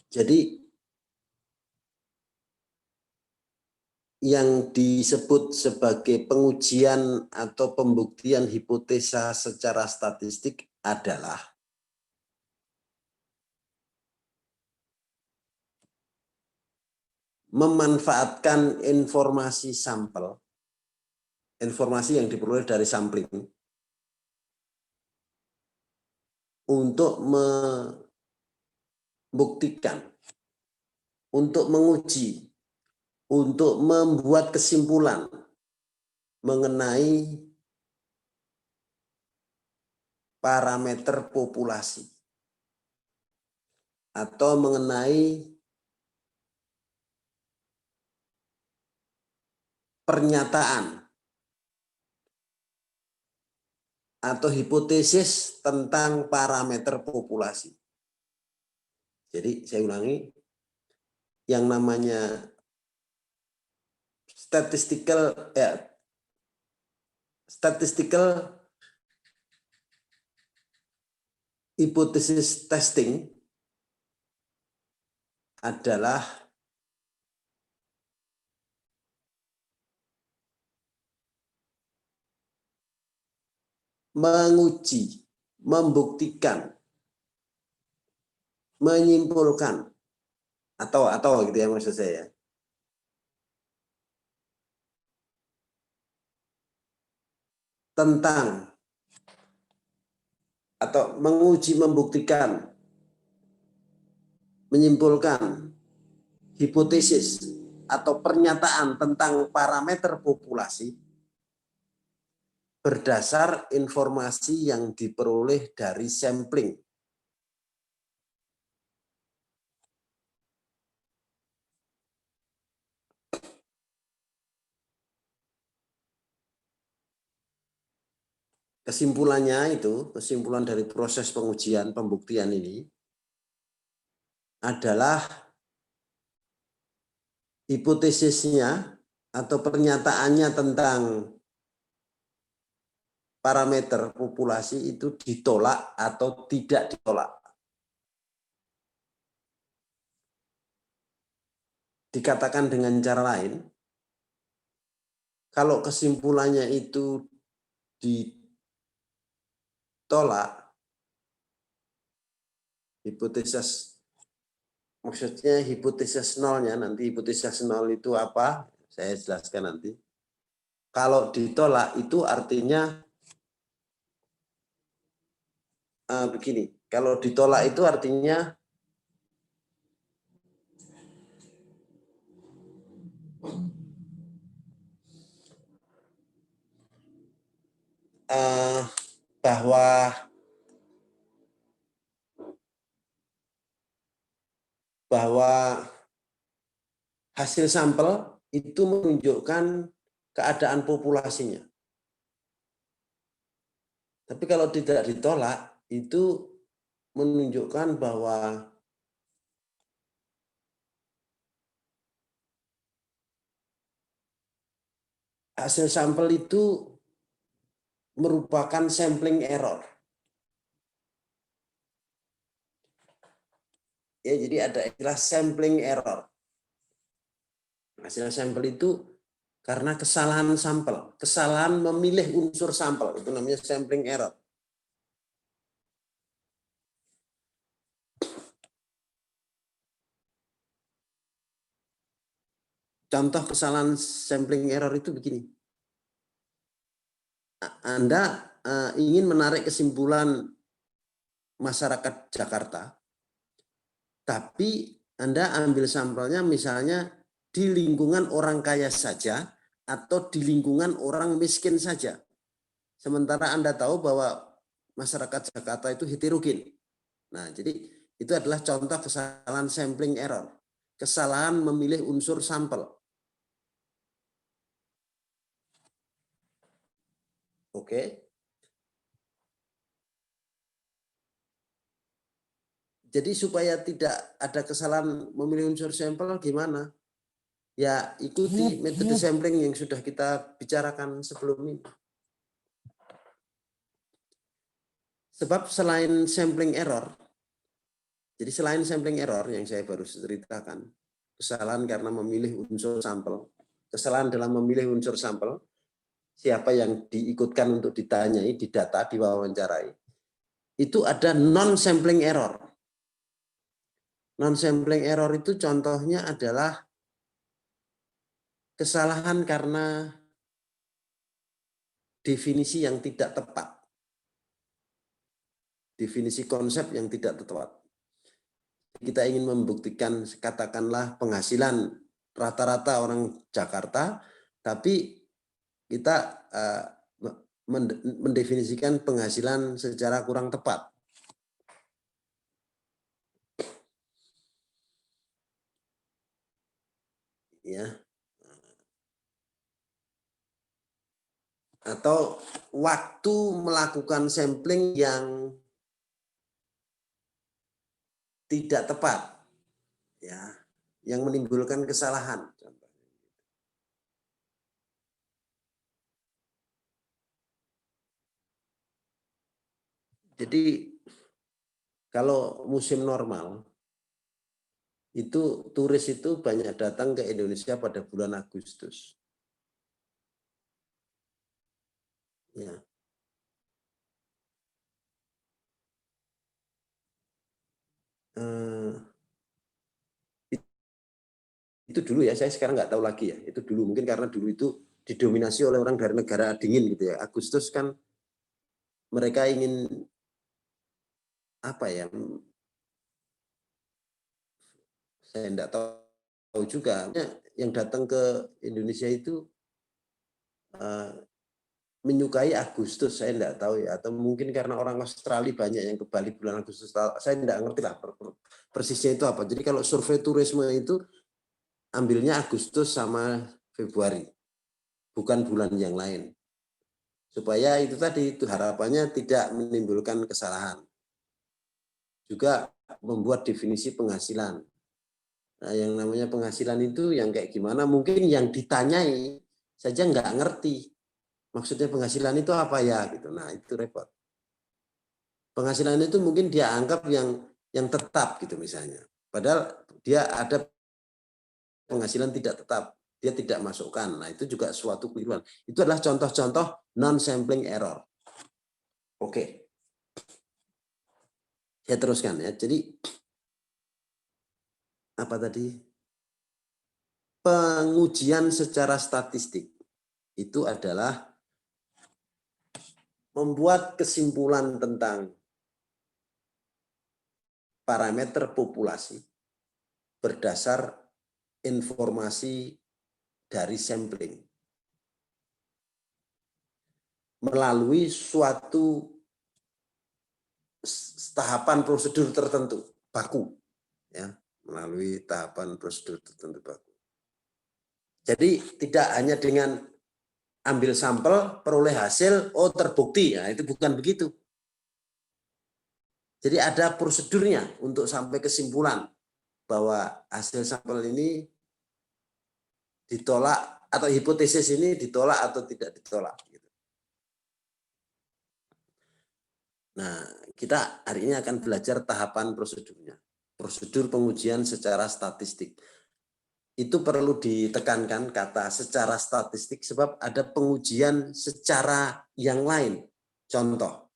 Jadi yang disebut sebagai pengujian atau pembuktian hipotesa secara statistik adalah memanfaatkan informasi sampel, informasi yang diperoleh dari sampling, untuk membuktikan, untuk menguji, untuk membuat kesimpulan mengenai parameter populasi atau mengenai pernyataan atau hipotesis tentang parameter populasi. Jadi saya ulangi, yang namanya statistical hypothesis testing adalah menguji, membuktikan, menyimpulkan atau gitu ya maksud saya. Tentang atau menguji, membuktikan, menyimpulkan hipotesis atau pernyataan tentang parameter populasi berdasar informasi yang diperoleh dari sampling. Kesimpulannya itu, kesimpulan dari proses pengujian pembuktian ini adalah hipotesisnya atau pernyataannya tentang parameter populasi itu ditolak atau tidak ditolak. Dikatakan dengan cara lain, kalau kesimpulannya itu ditolak, hipotesis, maksudnya hipotesis nolnya, nanti hipotesis nol itu apa? Saya jelaskan nanti. Kalau ditolak itu artinya begini, kalau ditolak itu artinya bahwa hasil sampel itu menunjukkan keadaan populasinya. Tapi kalau tidak ditolak, itu menunjukkan bahwa hasil sampel itu merupakan sampling error. Ya, jadi ada istilah sampling error. Hasil sampel itu karena kesalahan sampel, kesalahan memilih unsur sampel, itu namanya sampling error. Contoh kesalahan sampling error itu begini. Anda ingin menarik kesimpulan masyarakat Jakarta, tapi Anda ambil sampelnya misalnya di lingkungan orang kaya saja atau di lingkungan orang miskin saja. Sementara Anda tahu bahwa masyarakat Jakarta itu heterogen. Nah, jadi itu adalah contoh kesalahan sampling error. Kesalahan memilih unsur sampel. Oke. Jadi supaya tidak ada kesalahan memilih unsur sampel gimana? Ya ikuti metode sampling yang sudah kita bicarakan sebelum ini. Sebab selain sampling error, Jadi selain sampling error yang saya baru ceritakan, kesalahan karena memilih unsur sampel, kesalahan dalam memilih unsur sampel, siapa yang diikutkan untuk ditanyai, didata, diwawancarai, itu ada non-sampling error. Non-sampling error itu contohnya adalah kesalahan karena definisi yang tidak tepat. Definisi konsep yang tidak tepat. Kita ingin membuktikan, katakanlah penghasilan rata-rata orang Jakarta, tapi kita mendefinisikan penghasilan secara kurang tepat. Ya. Atau waktu melakukan sampling yang tidak tepat, ya, yang menimbulkan kesalahan. Jadi kalau musim normal itu turis itu banyak datang ke Indonesia pada bulan Agustus. Ya. Itu dulu ya, saya sekarang nggak tahu lagi ya. Itu dulu mungkin karena dulu itu didominasi oleh orang dari negara dingin gitu ya. Agustus kan mereka ingin apa ya? Saya tidak tahu juga. Yang datang ke Indonesia itu menyukai Agustus, saya tidak tahu ya. Atau mungkin karena orang Australia banyak yang ke Bali bulan Agustus. Saya tidak ngerti lah persisnya itu apa. Jadi kalau survei turisme itu ambilnya Agustus sama Februari, bukan bulan yang lain. Supaya itu tadi, itu harapannya tidak menimbulkan kesalahan. Juga membuat definisi penghasilan. Nah, yang namanya penghasilan itu yang kayak gimana, mungkin yang ditanyai saja nggak ngerti. Maksudnya penghasilan itu apa ya gitu. Nah, itu repot. Penghasilan itu mungkin dia anggap yang tetap gitu misalnya. Padahal dia ada penghasilan tidak tetap, dia tidak masukkan. Nah, itu juga suatu keliruan. Itu adalah contoh-contoh non-sampling error. Oke. Saya teruskan ya. Jadi apa tadi? Pengujian secara statistik itu adalah membuat kesimpulan tentang parameter populasi berdasar informasi dari sampling melalui suatu tahapan prosedur tertentu baku, ya, melalui tahapan prosedur tertentu baku. Jadi tidak hanya dengan ambil sampel, peroleh hasil, oh terbukti, ya itu bukan begitu. Jadi ada prosedurnya untuk sampai kesimpulan bahwa hasil sampel ini ditolak atau hipotesis ini ditolak atau tidak ditolak. Nah, kita hari ini akan belajar tahapan prosedurnya. Prosedur pengujian secara statistik. Itu perlu ditekankan kata secara statistik sebab ada pengujian secara yang lain. Contoh,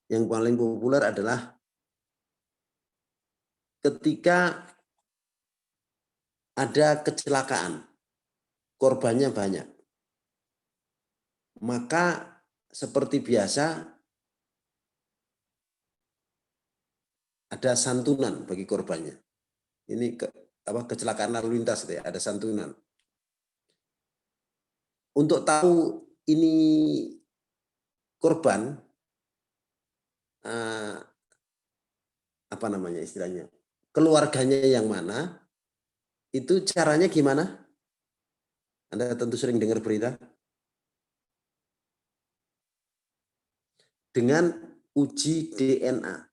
yang paling populer adalah ketika ada kecelakaan, korbannya banyak. Maka seperti biasa ada santunan bagi korbannya. Ini kecelakaan lalu lintas, ya, ada santunan. Untuk tahu ini korban, apa namanya istilahnya, keluarganya yang mana, itu caranya gimana? Anda tentu sering dengar berita. Dengan uji DNA.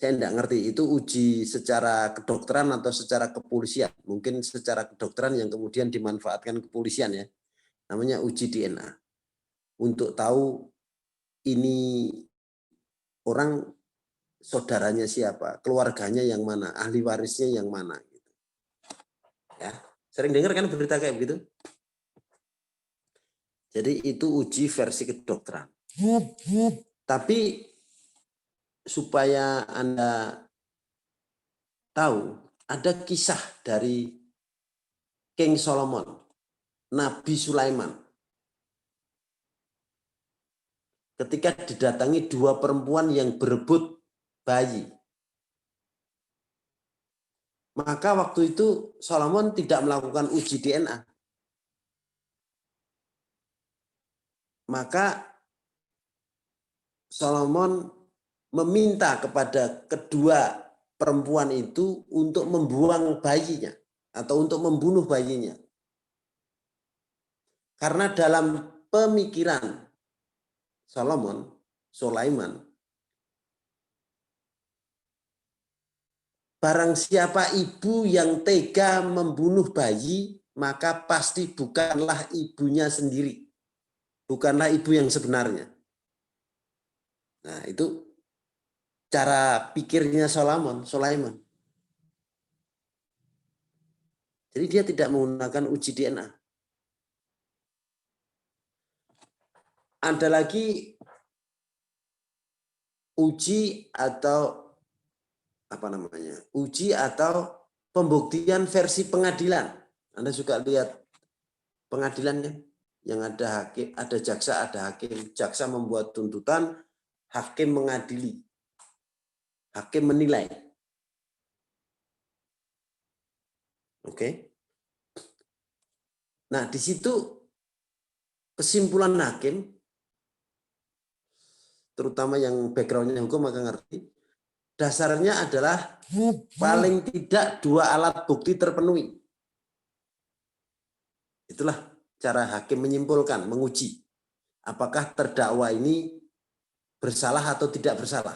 Saya tidak ngerti, itu uji secara kedokteran atau secara kepolisian. Mungkin secara kedokteran yang kemudian dimanfaatkan kepolisian ya. Namanya uji DNA. Untuk tahu ini orang saudaranya siapa, keluarganya yang mana, ahli warisnya yang mana. Ya, sering dengar kan berita kayak begitu? Jadi itu uji versi kedokteran. Tapi supaya Anda tahu, ada kisah dari King Solomon, Nabi Sulaiman. Ketika didatangi dua perempuan yang berebut bayi. Maka waktu itu Solomon tidak melakukan uji DNA. Maka Solomon meminta kepada kedua perempuan itu untuk membuang bayinya atau untuk membunuh bayinya. Karena dalam pemikiran Sulaiman, barang siapa ibu yang tega membunuh bayi, maka pasti bukanlah ibunya sendiri. Bukanlah ibu yang sebenarnya. Nah, itu cara pikirnya Sulaiman. Jadi dia tidak menggunakan uji DNA. Ada lagi uji atau uji atau pembuktian versi pengadilan. Anda juga lihat pengadilan kan, yang ada hakim, ada jaksa, ada hakim. Jaksa membuat tuntutan, hakim mengadili, hakim menilai. Oke. Nah, di situ kesimpulan hakim, terutama yang backgroundnya hukum maka ngerti, dasarnya adalah paling tidak dua alat bukti terpenuhi. Itulah cara hakim menyimpulkan, menguji apakah terdakwa ini bersalah atau tidak bersalah.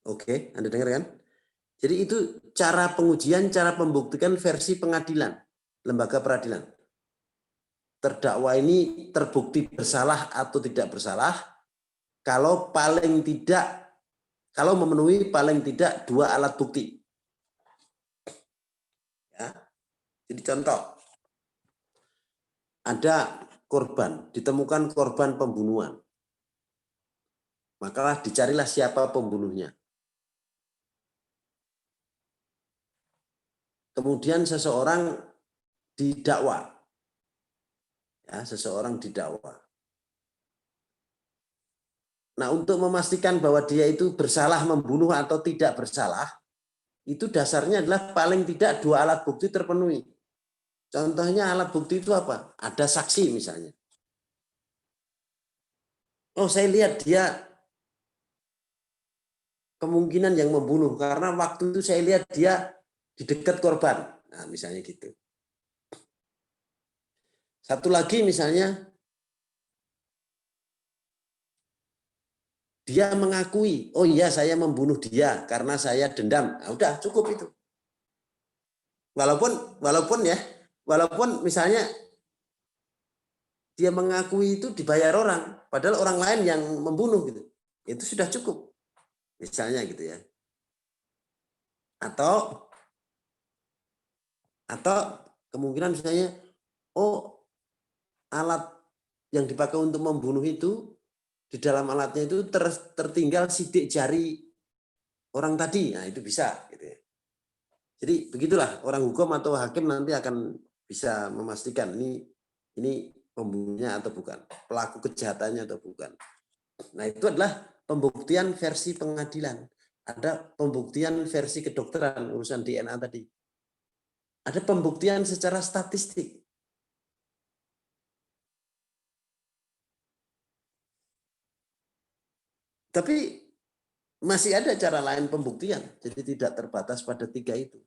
Oke, Anda dengar kan? Jadi itu cara pengujian, cara pembuktikan versi pengadilan, lembaga peradilan. Terdakwa ini terbukti bersalah atau tidak bersalah kalau paling tidak, kalau memenuhi paling tidak dua alat bukti. Ya. Jadi contoh, ada korban, ditemukan korban pembunuhan. Maka dicarilah siapa pembunuhnya. Kemudian seseorang didakwa. Ya, seseorang didakwa. Nah, untuk memastikan bahwa dia itu bersalah membunuh atau tidak bersalah, itu dasarnya adalah paling tidak dua alat bukti terpenuhi. Contohnya alat bukti itu apa? Ada saksi misalnya. Oh, saya lihat dia kemungkinan yang membunuh karena waktu itu saya lihat dia di dekat korban. Nah, misalnya gitu. Satu lagi misalnya dia mengakui, oh iya saya membunuh dia karena saya dendam. Nah, udah cukup itu. Walaupun misalnya dia mengakui itu dibayar orang, padahal orang lain yang membunuh gitu. Itu sudah cukup. Misalnya gitu ya. Atau kemungkinan misalnya, oh alat yang dipakai untuk membunuh itu, di dalam alatnya itu tertinggal sidik jari orang tadi. Nah itu bisa. Gitu ya. Jadi begitulah orang hukum atau hakim nanti akan bisa memastikan ini pembunuhnya atau bukan, pelaku kejahatannya atau bukan. Nah itu adalah pembuktian versi pengadilan. Ada pembuktian versi kedokteran, urusan DNA tadi. Ada pembuktian secara statistik. Tapi masih ada cara lain pembuktian, jadi tidak terbatas pada tiga itu.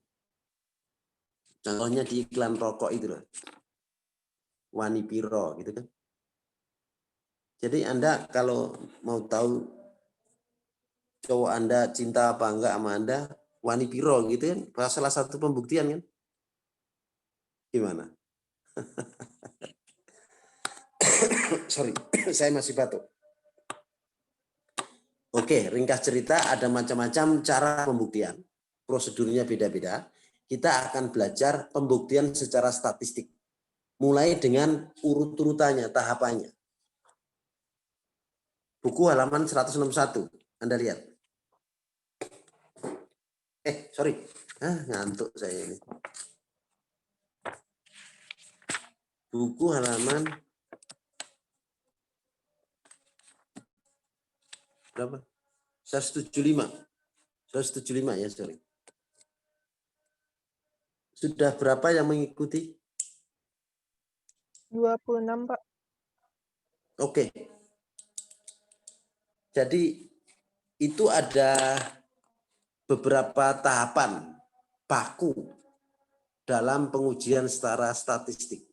Contohnya di iklan rokok itu loh, Wani Piro gitu kan. Jadi Anda kalau mau tahu cowok Anda cinta apa enggak sama Anda, Wani Piro gitu kan, salah satu pembuktian kan. Gimana? Sorry, saya masih batuk. Oke, ringkas cerita ada macam-macam cara pembuktian. Prosedurnya beda-beda. Kita akan belajar pembuktian secara statistik. Mulai dengan urut-urutannya, tahapannya. Buku halaman 161. Anda lihat. Sorry. Ngantuk saya ini. Buku halaman berapa? 175. 175 ya, sorry. Sudah berapa yang mengikuti? 26, Pak. Oke. Jadi itu ada beberapa tahapan baku dalam pengujian secara statistik.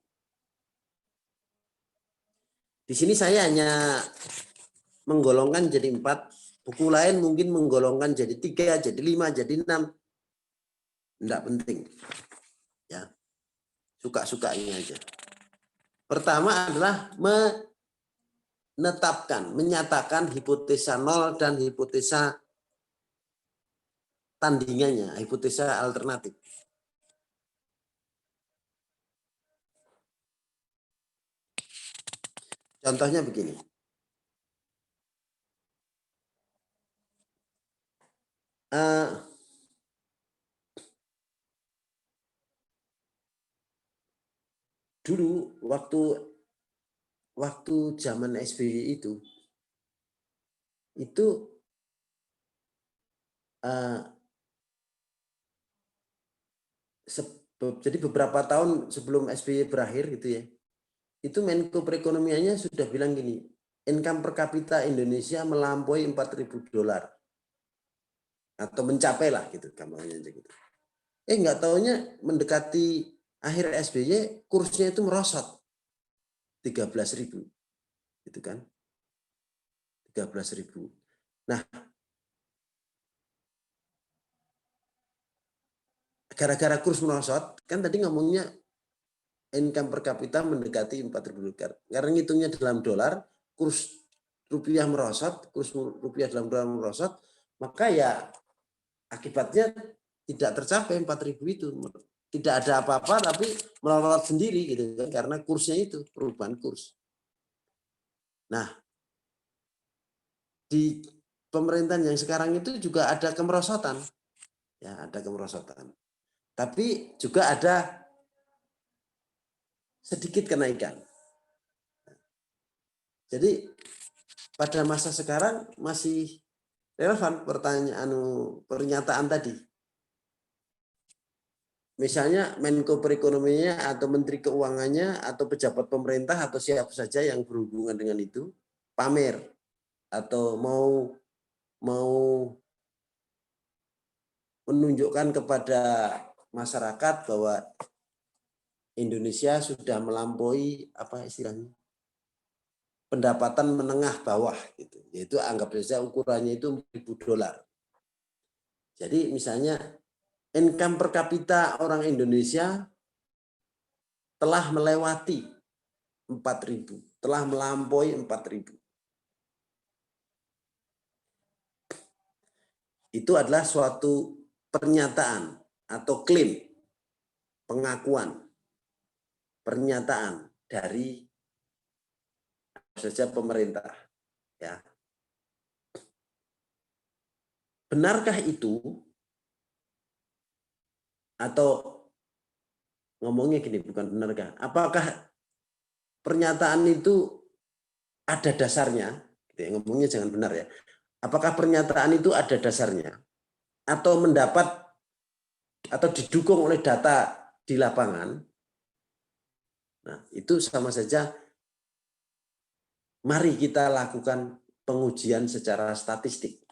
Di sini saya hanya menggolongkan jadi 4. Buku lain mungkin menggolongkan jadi 3, jadi 5, jadi 6. Tidak penting. Ya. Suka-sukanya aja. Pertama adalah menetapkan, menyatakan hipotesa nol dan hipotesa tandingannya, hipotesa alternatif. Contohnya begini. Dulu waktu zaman SBY itu jadi beberapa tahun sebelum SBY berakhir gitu ya, itu Menko Perekonomiannya sudah bilang gini, income per kapita Indonesia melampaui $4.000 atau mencapai lah gitu gambarnya aja gitu. Nggak taunya mendekati akhir SBY kursnya itu merosot 13.000 gitu kan, 13.000. Nah, gara-gara kurs merosot kan tadi ngomongnya income per kapita mendekati $4.000. Karena ngitungnya dalam dolar, kurs rupiah merosot, kurs rupiah dalam dolar merosot, maka ya akibatnya tidak tercapai 4.000 itu. Tidak ada apa-apa tapi melorot sendiri gitu kan, karena kursnya itu perubahan kurs. Nah, di pemerintahan yang sekarang itu juga ada kemerosotan. Ya, ada kemerosotan. Tapi juga ada sedikit kenaikan. Jadi pada masa sekarang masih relevan pernyataan tadi. Misalnya Menko Perekonomiannya atau Menteri Keuangannya atau pejabat pemerintah atau siapa saja yang berhubungan dengan itu pamer atau mau menunjukkan kepada masyarakat bahwa Indonesia sudah melampaui apa istilahnya, pendapatan menengah bawah gitu. Yaitu anggap saja ukurannya itu $1.000. Jadi misalnya income per kapita orang Indonesia telah melewati 4.000, telah melampaui 4.000. Itu adalah suatu pernyataan atau klaim, pengakuan, pernyataan dari saja pemerintah. Ya. Benarkah itu? Atau ngomongnya gini, bukan benarkah? Apakah pernyataan itu ada dasarnya? Ngomongnya jangan benar ya. Apakah pernyataan itu ada dasarnya? Atau mendapat atau didukung oleh data di lapangan? Nah, itu sama saja. Mari kita lakukan pengujian secara statistik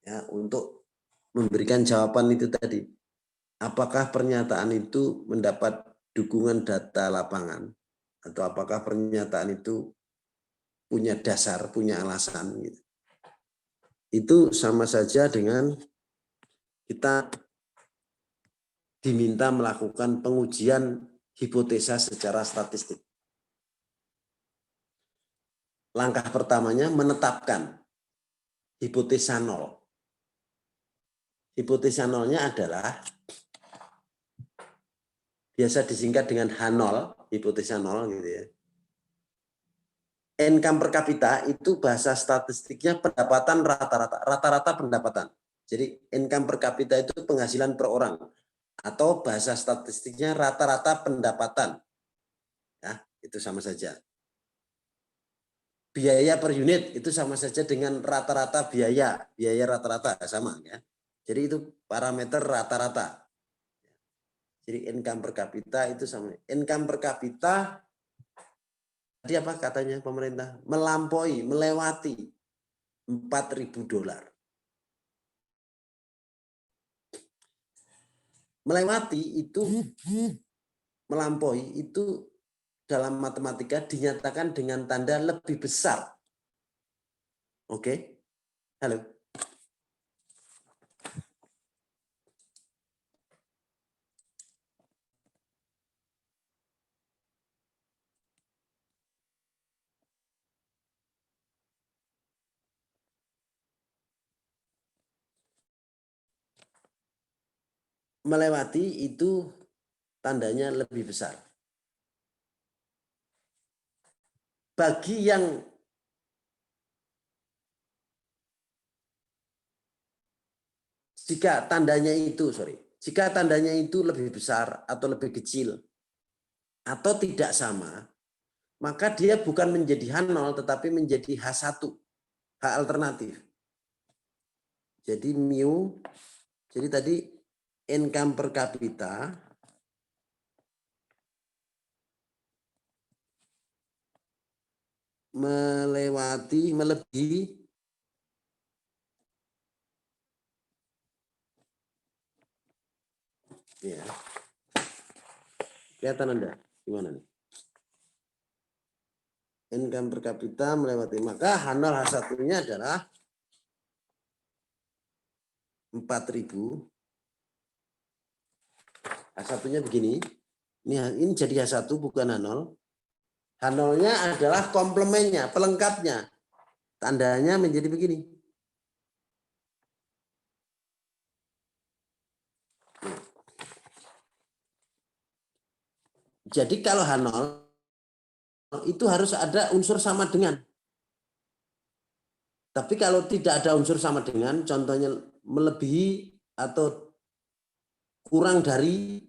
ya, untuk memberikan jawaban itu tadi. Apakah pernyataan itu mendapat dukungan data lapangan atau apakah pernyataan itu punya dasar, punya alasan gitu. Itu sama saja dengan kita diminta melakukan pengujian hipotesa secara statistik. Langkah pertamanya menetapkan hipotesa nol. Hipotesa nolnya adalah biasa disingkat dengan H0, hipotesa nol gitu ya. Income per kapita itu bahasa statistiknya pendapatan rata-rata pendapatan. Jadi income per kapita itu penghasilan per orang atau bahasa statistiknya rata-rata pendapatan. Ya, itu sama saja. Biaya per unit itu sama saja dengan rata-rata biaya rata-rata sama ya. Jadi itu parameter rata-rata. Jadi income per kapita itu sama. Income per kapita tadi apa katanya pemerintah? Melewati $4.000. Melewati itu melampaui itu dalam matematika dinyatakan dengan tanda lebih besar. Oke? Halo. Melewati itu tandanya lebih besar. Bagi yang jika tandanya itu lebih besar atau lebih kecil atau tidak sama, maka dia bukan menjadi H0 tetapi menjadi H1, H alternatif. Jadi mu, jadi tadi income per kapita melebihi ya. Kelihatan Anda gimana nih? Income per kapita melewati, maka H0 H1-nya adalah 4.000. H1-nya begini. Ini jadi H1 bukan H0. H0-nya adalah komplemennya, pelengkapnya. Tandanya menjadi begini. Jadi kalau H0 itu harus ada unsur sama dengan. Tapi kalau tidak ada unsur sama dengan, contohnya melebihi atau kurang dari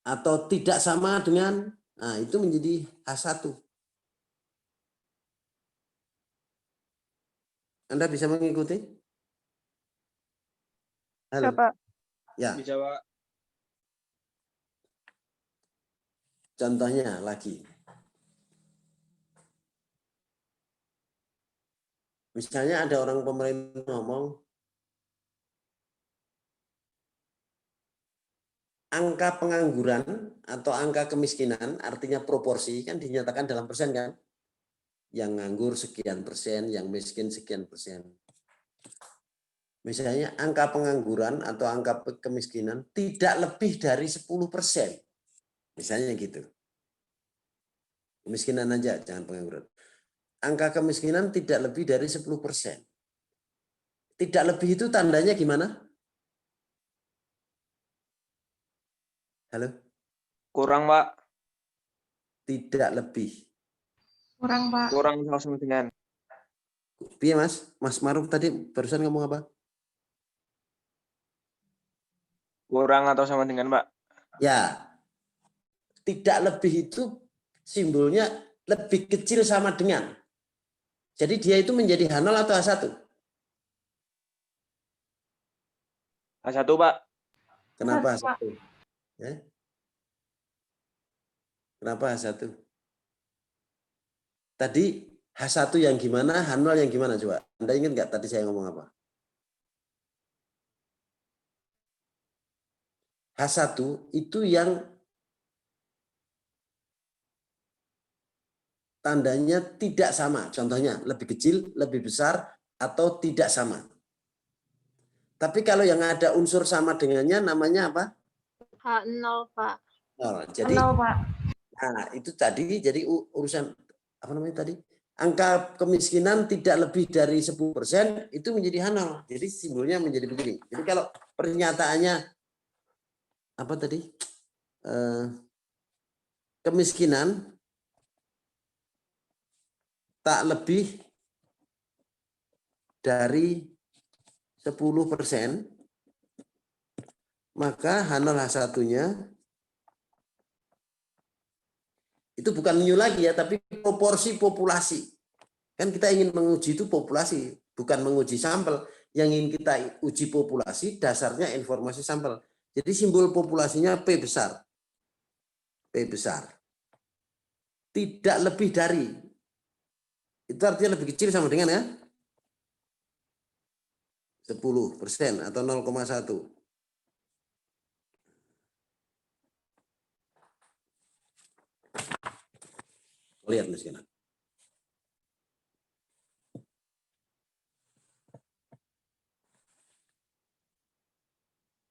atau tidak sama dengan, nah itu menjadi H1. Anda bisa mengikuti? Halo. Bisa, Pak. Ya. Bisa, Pak. Contohnya lagi. Misalnya ada orang pemerintah ngomong, angka pengangguran atau angka kemiskinan, artinya proporsi, kan dinyatakan dalam persen kan? Yang nganggur sekian persen, yang miskin sekian persen. Misalnya angka pengangguran atau angka kemiskinan tidak lebih dari 10%. Misalnya gitu. Kemiskinan aja, jangan pengangguran. Angka kemiskinan tidak lebih dari 10%. Tidak lebih itu tandanya gimana? Halo? Kurang, Pak. Tidak lebih. Kurang, Pak. Kurang sama dengan. Iya, Mas? Mas Maruf tadi barusan ngomong apa? Kurang atau sama dengan, Pak? Ya. Tidak lebih itu simbolnya lebih kecil sama dengan. Jadi dia itu menjadi H0 atau H1? H1, Pak. Kenapa H1, Pak. H1? Ya? Kenapa H1? Tadi H1 yang gimana, H0 yang gimana coba? Anda ingat nggak tadi saya ngomong apa? H1 itu yang tandanya tidak sama. Contohnya lebih kecil, lebih besar, atau tidak sama. Tapi kalau yang ada unsur sama dengannya namanya apa? H0, Pak. 0. Jadi, H0, Pak. nah itu tadi jadi urusan apa namanya tadi? angka kemiskinan tidak lebih dari 10%, itu menjadi H0. Jadi simbolnya menjadi begini. Jadi kalau pernyataannya apa tadi? Kemiskinan tak lebih dari 10%, maka H0 H1-nya itu bukan new lagi ya, tapi proporsi populasi. Kan kita ingin menguji itu populasi, bukan menguji sampel. Yang ingin kita uji populasi dasarnya informasi sampel. Jadi simbol populasinya P besar. P besar. Tidak lebih dari. Itu artinya lebih kecil sama dengan ya 10% atau 0,1. Lihat nih sekarang.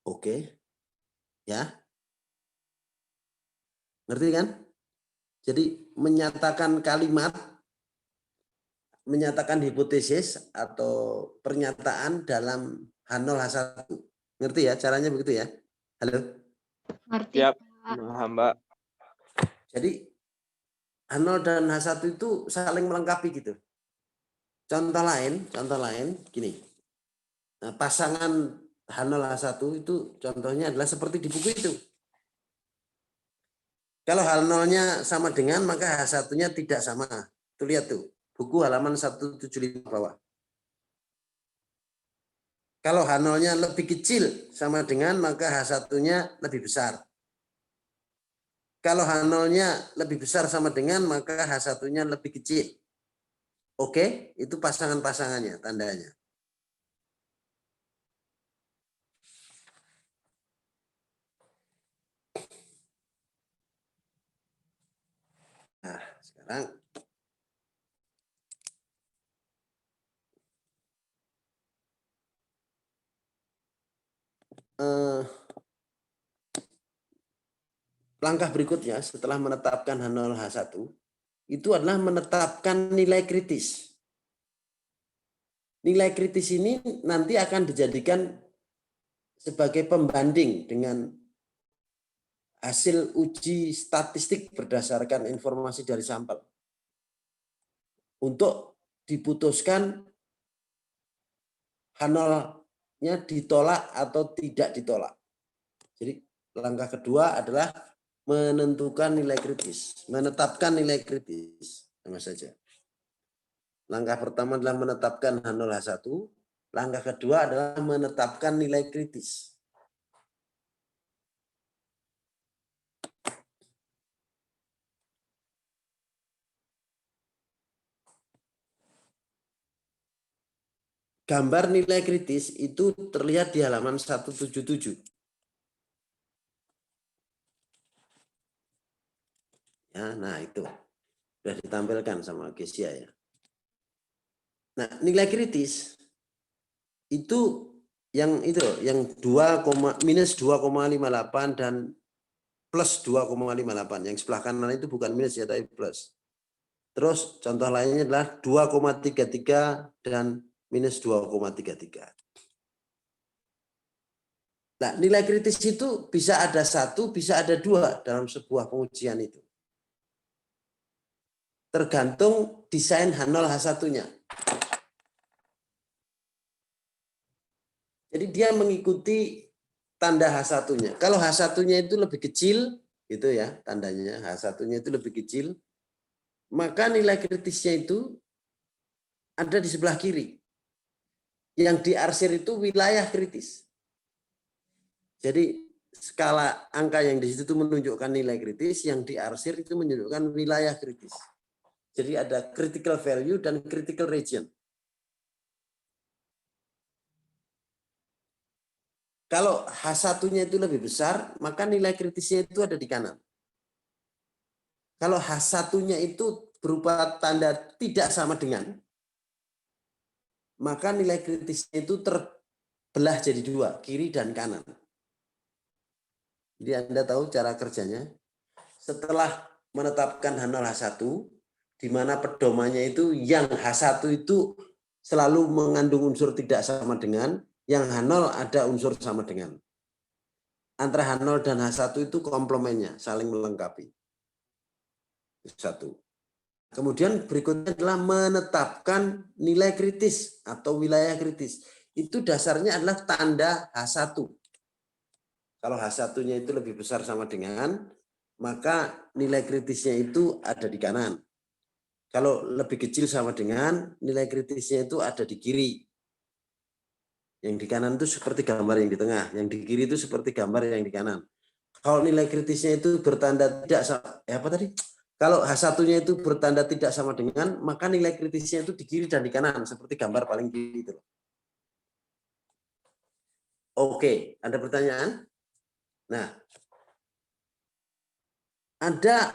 Oke. Ya. Ngerti kan? Jadi menyatakan kalimat, menyatakan hipotesis atau pernyataan dalam H0 H1. Ngerti ya caranya begitu ya? Halo? Ngerti, Siap. Pak. Paham, Pak. Jadi H0 dan H1 itu saling melengkapi gitu. Contoh lain gini. Nah, pasangan H0 H1 itu contohnya adalah seperti di buku itu. Kalau H0-nya sama dengan, maka H1-nya tidak sama. Tuh lihat tuh, buku halaman 175 bawah. Kalau H0-nya lebih kecil sama dengan, maka H1-nya lebih besar. Kalau H0-nya lebih besar sama dengan, maka H1-nya lebih kecil. Oke, itu pasangan-pasangannya, tandanya. Nah, sekarang langkah berikutnya setelah menetapkan H0 H1 itu adalah menetapkan nilai kritis. Nilai kritis ini nanti akan dijadikan sebagai pembanding dengan hasil uji statistik berdasarkan informasi dari sampel. Untuk diputuskan H0-nya ditolak atau tidak ditolak. Jadi langkah kedua adalah menentukan nilai kritis, menetapkan nilai kritis. Sama saja. Langkah pertama adalah menetapkan H0 H1, langkah kedua adalah menetapkan nilai kritis. Gambar nilai kritis itu terlihat di halaman 177. Ya, nah itu sudah ditampilkan sama Gesia ya. Nah, nilai kritis itu yang 2, minus 2,58 dan plus 2,58. Yang sebelah kanan itu bukan minus ya, tapi plus. Terus contoh lainnya adalah 2,33 dan minus 2,33. Nah, nilai kritis itu bisa ada 1, bisa ada 2 dalam sebuah pengujian itu. Tergantung desain H0 H1-nya. Jadi dia mengikuti tanda H1-nya. Kalau H1-nya itu lebih kecil, itu ya tandanya, H1-nya itu lebih kecil, maka nilai kritisnya itu ada di sebelah kiri. Yang diarsir itu wilayah kritis. Jadi skala angka yang di situ menunjukkan nilai kritis, yang diarsir itu menunjukkan wilayah kritis. Jadi ada critical value dan critical region. Kalau H1-nya itu lebih besar, maka nilai kritisnya itu ada di kanan. Kalau H1-nya itu berupa tanda tidak sama dengan, maka nilai kritisnya itu terbelah jadi 2, kiri dan kanan. Jadi Anda tahu cara kerjanya. Setelah menetapkan H0 H1, di mana pedomannya itu yang H1 itu selalu mengandung unsur tidak sama dengan, yang H0 ada unsur sama dengan. Antara H0 dan H1 itu komplemennya, saling melengkapi. Satu. Kemudian berikutnya adalah menetapkan nilai kritis atau wilayah kritis. Itu dasarnya adalah tanda H1. Kalau H1-nya itu lebih besar sama dengan, maka nilai kritisnya itu ada di kanan. Kalau lebih kecil sama dengan, nilai kritisnya itu ada di kiri. Yang di kanan itu seperti gambar yang di tengah, yang di kiri itu seperti gambar yang di kanan. Kalau nilai kritisnya itu bertanda tidak sama, apa tadi? Kalau H1-nya itu bertanda tidak sama dengan, maka nilai kritisnya itu di kiri dan di kanan, seperti gambar paling kiri itu. Oke, ada pertanyaan? Nah, ada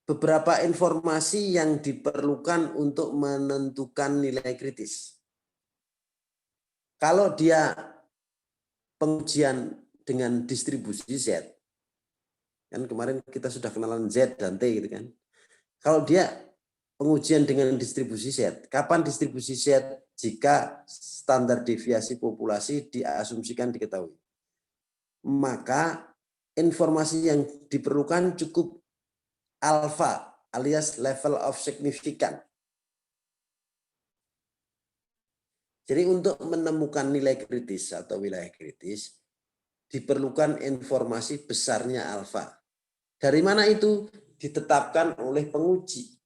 beberapa informasi yang diperlukan untuk menentukan nilai kritis. Kalau dia pengujian dengan distribusi Z, kan kemarin kita sudah kenalan Z dan T gitu kan. Kalau dia pengujian dengan distribusi Z, kapan distribusi Z? Jika standar deviasi populasi diasumsikan diketahui. Maka informasi yang diperlukan cukup alfa alias level of significance. Jadi untuk menemukan nilai kritis atau wilayah kritis, diperlukan informasi besarnya alfa. Dari mana itu? Ditetapkan oleh penguji.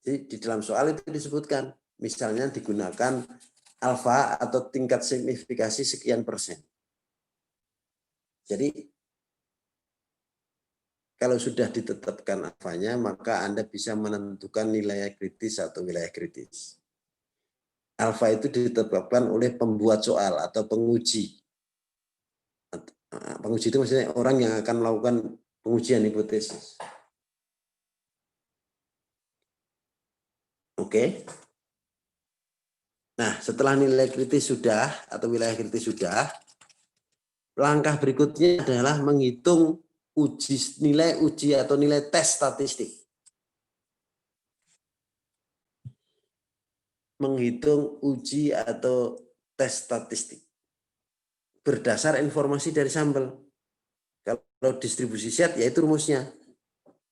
Jadi di dalam soal itu disebutkan, misalnya digunakan alfa atau tingkat signifikasi sekian persen. Jadi kalau sudah ditetapkan alfanya, maka Anda bisa menentukan nilai kritis atau wilayah kritis. Alfa itu ditetapkan oleh pembuat soal atau penguji. Penguji itu maksudnya orang yang akan melakukan pengujian hipotesis. Oke. Nah, setelah nilai kritis sudah atau wilayah kritis sudah, langkah berikutnya adalah menghitung nilai uji atau nilai tes statistik. Menghitung uji atau tes statistik berdasar informasi dari sampel. Kalau distribusi Z yaitu rumusnya.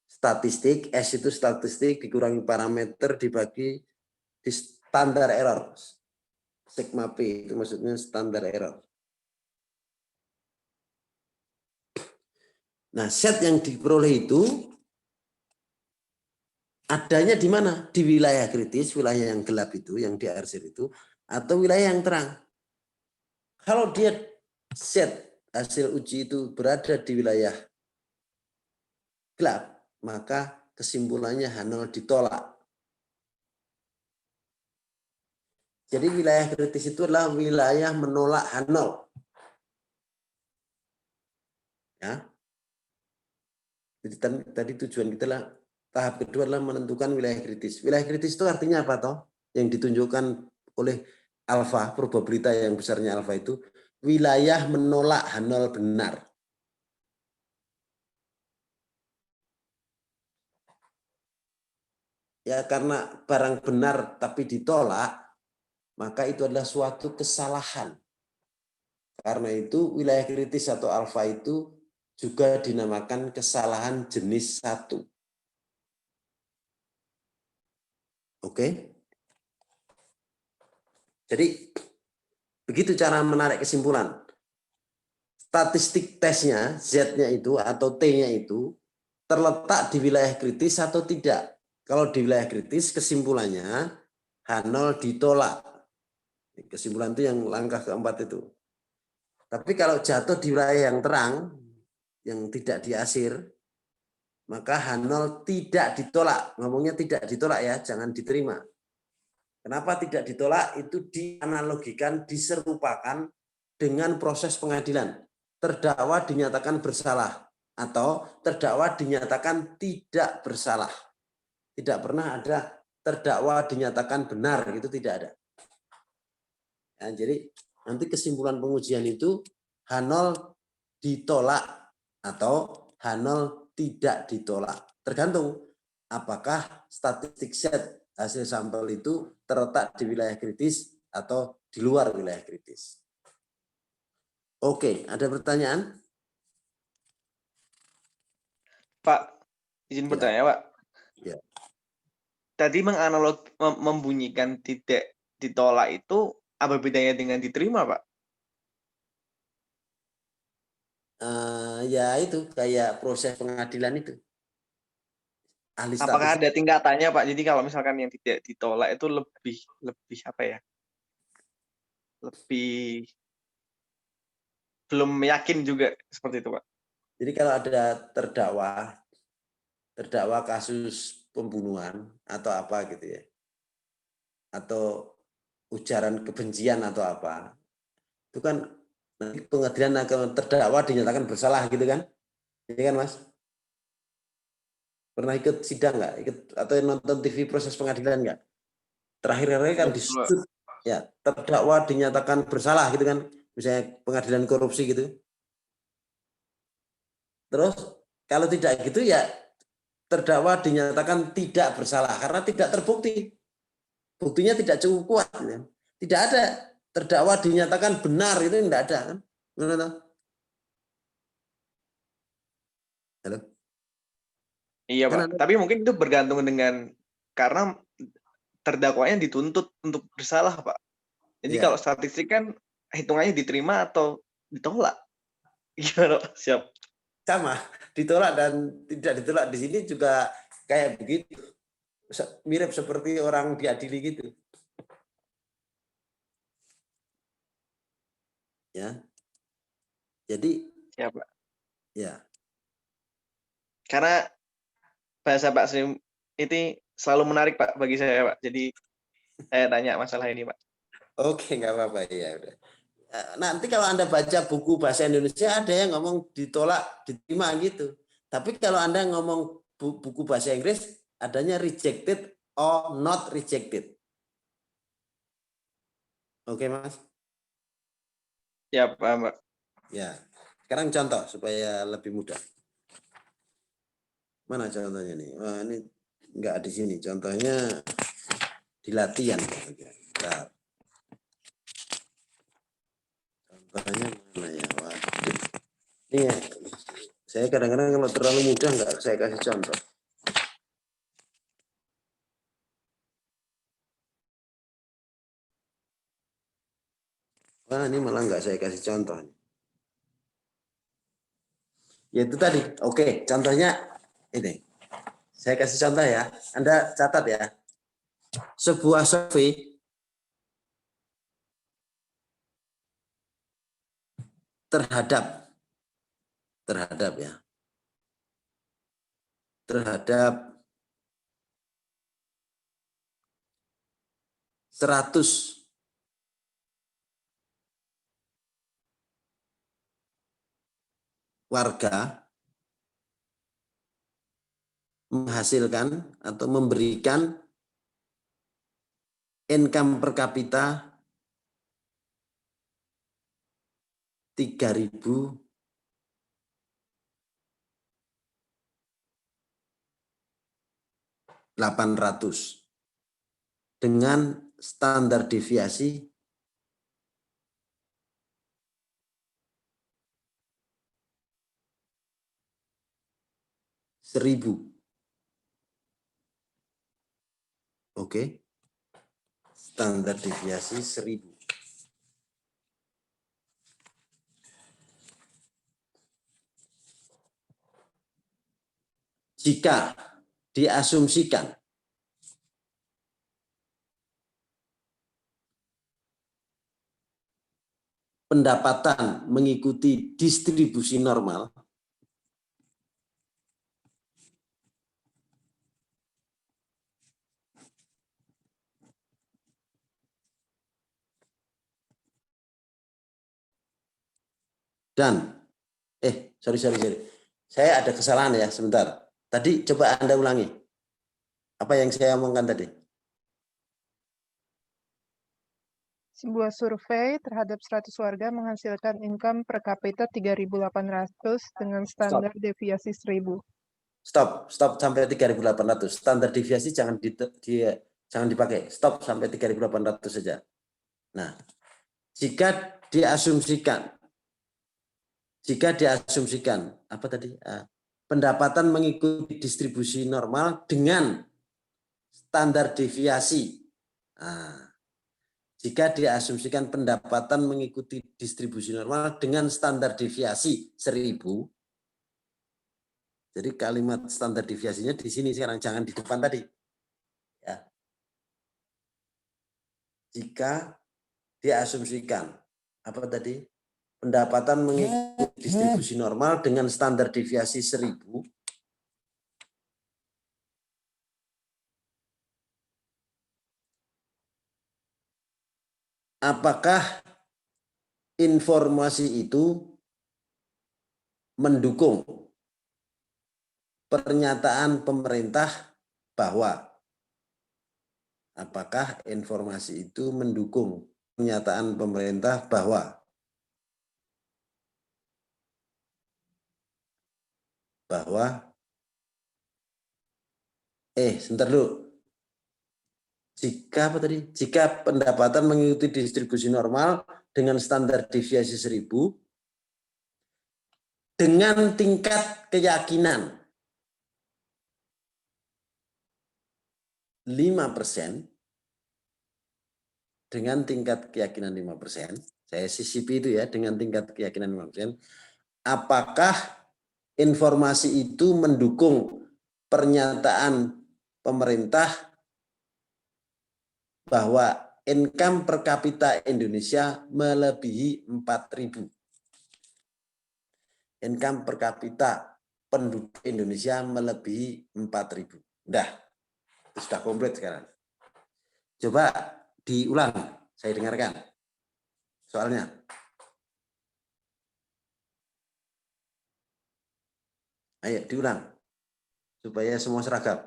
Statistik, S itu statistik dikurangi parameter dibagi di standar error. Sigma P itu maksudnya standar error. Nah, set yang diperoleh itu adanya di mana? Di wilayah kritis, wilayah yang gelap itu, yang diarsir itu, atau wilayah yang terang. Kalau dia set hasil uji itu berada di wilayah gelap, maka kesimpulannya H0 ditolak. Jadi wilayah kritis itu adalah wilayah menolak H0. Ya. Jadi tadi tujuan kita lah, tahap kedua adalah menentukan wilayah kritis. Wilayah kritis itu artinya apa toh? Yang ditunjukkan oleh alfa, probabilitas yang besarnya alfa itu, wilayah menolak H0 benar. Ya karena barang benar tapi ditolak, maka itu adalah suatu kesalahan. Karena itu wilayah kritis atau alfa itu juga dinamakan kesalahan jenis 1. Oke? Jadi begitu cara menarik kesimpulan. Statistik tesnya, Z-nya itu atau T-nya itu terletak di wilayah kritis atau tidak. Kalau di wilayah kritis kesimpulannya H0 ditolak. Kesimpulan itu yang langkah keempat itu. Tapi kalau jatuh di wilayah yang terang, yang tidak diasir, maka H0 tidak ditolak. Ngomongnya tidak ditolak ya, jangan diterima. Kenapa tidak ditolak? Itu dianalogikan, diserupakan dengan proses pengadilan. Terdakwa dinyatakan bersalah atau terdakwa dinyatakan tidak bersalah. Tidak pernah ada terdakwa dinyatakan benar, itu tidak ada. Ya, jadi nanti kesimpulan pengujian itu H0 ditolak atau H0 tidak ditolak. tergantung apakah statistik set hasil sampel itu terletak di wilayah kritis atau di luar wilayah kritis. Oke, ada pertanyaan? Pak, izin Ya. bertanya, Pak. Ya. Tadi membunyikan tidak ditolak itu apa bedanya dengan diterima, Pak? Ya itu kayak proses pengadilan itu. Ahli Apakah statistik. ada tingkatannya, Pak? Jadi kalau misalkan yang tidak ditolak itu lebih apa ya? Lebih belum yakin juga seperti itu, Pak. Jadi kalau ada terdakwa kasus pembunuhan atau apa gitu ya, atau ujaran kebencian atau apa, itu kan nanti pengadilan akan terdakwa dinyatakan bersalah gitu kan, ini kan Mas? Pernah ikut sidang nggak? Ikut atau nonton TV proses pengadilan nggak? Terakhir-terakhir kan disebut ya terdakwa dinyatakan bersalah gitu kan, misalnya pengadilan korupsi gitu. Terus kalau tidak gitu ya terdakwa dinyatakan tidak bersalah karena tidak terbukti. Buktinya tidak cukup kuat. Ya. Tidak ada terdakwa dinyatakan benar, itu tidak ada. Kan? Halo? Iya, Kan Pak. ada, Tapi mungkin itu bergantung dengan karena terdakwanya dituntut untuk bersalah, Pak. Jadi ya, kalau statistik kan hitungannya diterima atau ditolak. Gimana, Pak? Siap. sama ditolak dan tidak ditolak di sini juga kayak begitu. Mirip seperti orang diadili gitu. Ya. Jadi Siap, Pak. ya. Karena bahasa Pak Srim ini selalu menarik, Pak, bagi saya, Pak. Jadi saya tanya masalah ini, Pak. Oke, nggak apa-apa ya udah. Nanti kalau Anda baca buku bahasa Indonesia ada yang ngomong ditolak, diterima gitu. Tapi kalau Anda ngomong buku bahasa Inggris adanya rejected or not rejected. Oke, Mas? Ya, Pak. Ya. Sekarang contoh supaya lebih mudah. Mana contohnya nih? Wah, ini enggak di sini. Contohnya di latihan. Nah, contohnya mana ya? Waduh. Ini ya. Saya kadang-kadang kalau terlalu mudah enggak saya kasih contoh. Wah, ini malah enggak saya kasih contoh. Ya itu tadi. Oke, contohnya ini. Saya kasih contoh ya. Anda catat ya. Sebuah survei terhadap ya. Terhadap 100 warga menghasilkan atau memberikan income per kapita 3.800 dengan standar deviasi 1.000. Oke. Standar deviasi 1.000. Jika diasumsikan pendapatan mengikuti distribusi normal, dan sorry. Saya ada kesalahan ya, sebentar. Tadi coba Anda ulangi. Apa yang saya omongkan tadi? Sebuah survei terhadap 100 warga menghasilkan income per kapita 3.800 dengan standar deviasi 1.000. Stop sampai 3.800. Standar deviasi jangan dipakai. Stop sampai 3.800 saja. Nah, jika diasumsikan apa tadi? Pendapatan mengikuti distribusi normal dengan standar deviasi. Nah, jika diasumsikan pendapatan mengikuti distribusi normal dengan standar deviasi 1000. Jadi kalimat standar deviasinya di sini sekarang, jangan di depan tadi. Ya. Jika diasumsikan apa tadi? Pendapatan mengikuti distribusi normal dengan standar deviasi 1000. Apakah informasi itu mendukung pernyataan pemerintah bahwa sebentar dulu. Jika pendapatan mengikuti distribusi normal dengan standar deviasi 1000 dengan tingkat keyakinan 5%, dengan tingkat keyakinan 5%, saya sisipi itu ya, dengan tingkat keyakinan 5%, apakah informasi itu mendukung pernyataan pemerintah bahwa income per kapita Indonesia melebihi 4.000. Income per kapita penduduk Indonesia melebihi 4.000. Sudah komplit sekarang. Coba diulang, saya dengarkan soalnya. Ayo diulang, supaya semua seragam.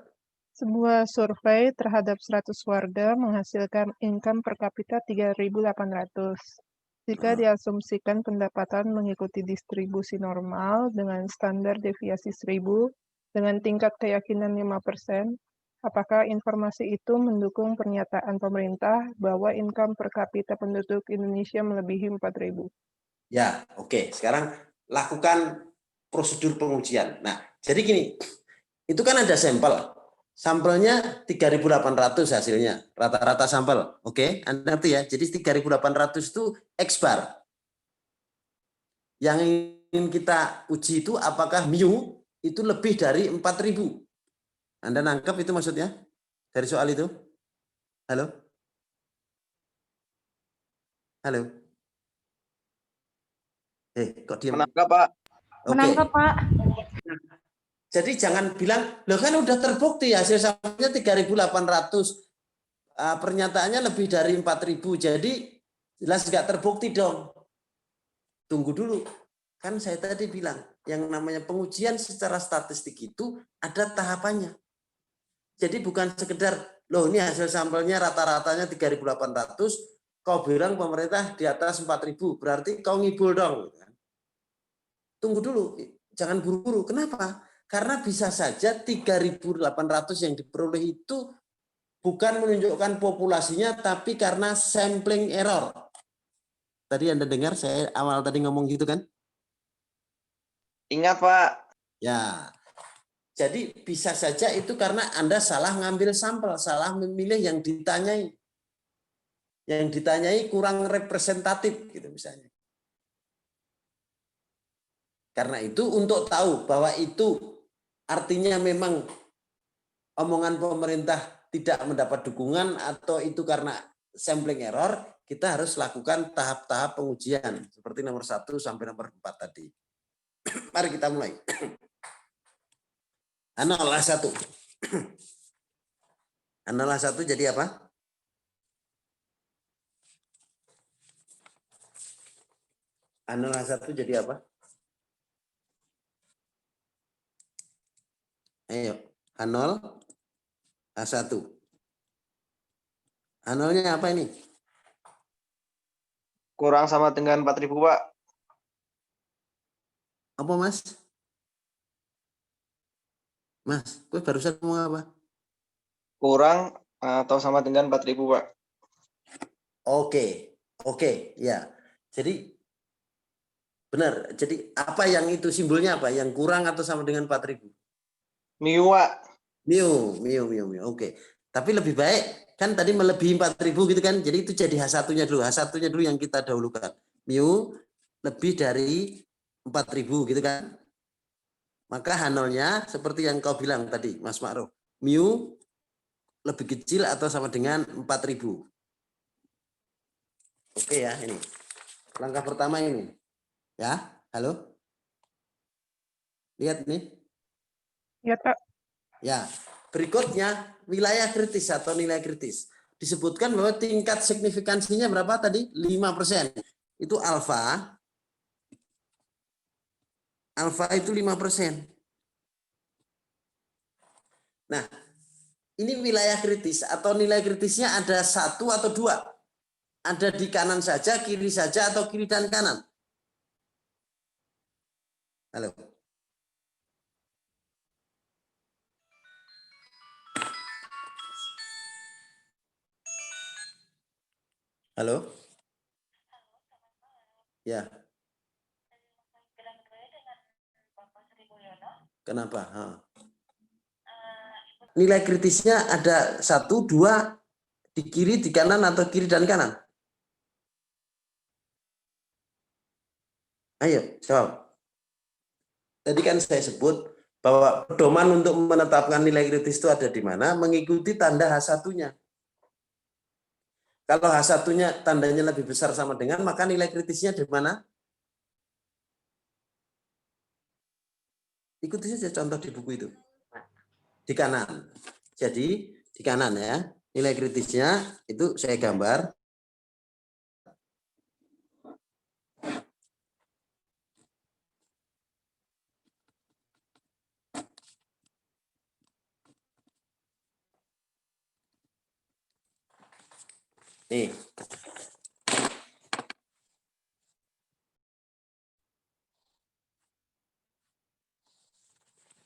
Sebuah survei terhadap 100 warga menghasilkan income per kapita 3.800. Jika diasumsikan pendapatan mengikuti distribusi normal dengan standar deviasi 1000 dengan tingkat keyakinan 5%, apakah informasi itu mendukung pernyataan pemerintah bahwa income per kapita penduduk Indonesia melebihi 4.000? Ya, oke. Sekarang lakukan prosedur pengujian. Nah, jadi gini, itu kan ada sampel. Sampelnya 3.800 hasilnya, rata-rata sampel. Oke, Anda ngerti ya? Jadi 3.800 itu X-bar. Yang ingin kita uji itu apakah mu itu lebih dari 4.000. Anda nangkep itu maksudnya? Dari soal itu? Halo? Halo? Kok diam? Menangkap, Pak. Oke. Menangkap, Pak. Jadi jangan bilang, loh kan udah terbukti hasil sampelnya 3.800. Pernyataannya lebih dari 4.000. Jadi jelas nggak terbukti dong. Tunggu dulu. Kan saya tadi bilang, yang namanya pengujian secara statistik itu ada tahapannya. Jadi bukan sekedar, loh ini hasil sampelnya rata-ratanya 3.800, kau bilang pemerintah di atas 4.000, berarti kau ngibul dong. Tunggu dulu, jangan buru-buru. Kenapa? Karena bisa saja 3.800 yang diperoleh itu bukan menunjukkan populasinya, tapi karena sampling error. Tadi Anda dengar saya awal tadi ngomong gitu kan? Ingat, Pak. Ya, jadi bisa saja itu karena Anda salah ngambil sampel, salah memilih yang ditanyai. Yang ditanyai kurang representatif gitu misalnya. Karena itu untuk tahu bahwa itu artinya memang omongan pemerintah tidak mendapat dukungan atau itu karena sampling error, kita harus lakukan tahap-tahap pengujian seperti nomor 1 sampai nomor 4 tadi. Mari kita mulai. Analah 1. Analah 1 jadi apa? Analah 1 jadi apa? Ayo, H0, H1. H0-nya apa ini? Kurang sama dengan 4.000, Pak. Apa, Mas? Mas, gue barusan ngomong apa? Kurang atau sama dengan 4.000, Pak. Oke, ya. Jadi benar. Jadi apa yang itu simbolnya apa? Yang kurang atau sama dengan 4.000? Miu, Pak. Miu. Oke. Tapi lebih baik kan tadi melebihi 4.000 gitu kan. Jadi itu jadi H1-nya dulu. H1-nya dulu yang kita dahulukan. Miu lebih dari 4.000 gitu kan. Maka H0-nya seperti yang kau bilang tadi, Mas Ma'ruf. Miu lebih kecil atau sama dengan 4.000. Oke ya, ini. Langkah pertama ini. Ya, halo? Lihat nih. Ya, Pak. Ya, berikutnya wilayah kritis atau nilai kritis. Disebutkan bahwa tingkat signifikansinya berapa tadi? 5%. Itu alfa. Alfa itu 5%. Nah, ini wilayah kritis atau nilai kritisnya ada 1 atau 2. Ada di kanan saja, kiri saja, atau kiri dan kanan. Halo. Halo. Ya. Kenapa? Nilai kritisnya ada 1, 2 di kiri, di kanan, atau kiri dan kanan. Ayo, jawab. Tadi kan saya sebut bahwa pedoman untuk menetapkan nilai kritis itu ada di mana? Mengikuti tanda H1-nya. Kalau H1-nya tandanya lebih besar sama dengan, maka nilai kritisnya di mana? Ikuti saja contoh di buku itu. Di kanan. Jadi di kanan ya, nilai kritisnya itu saya gambar. Nih.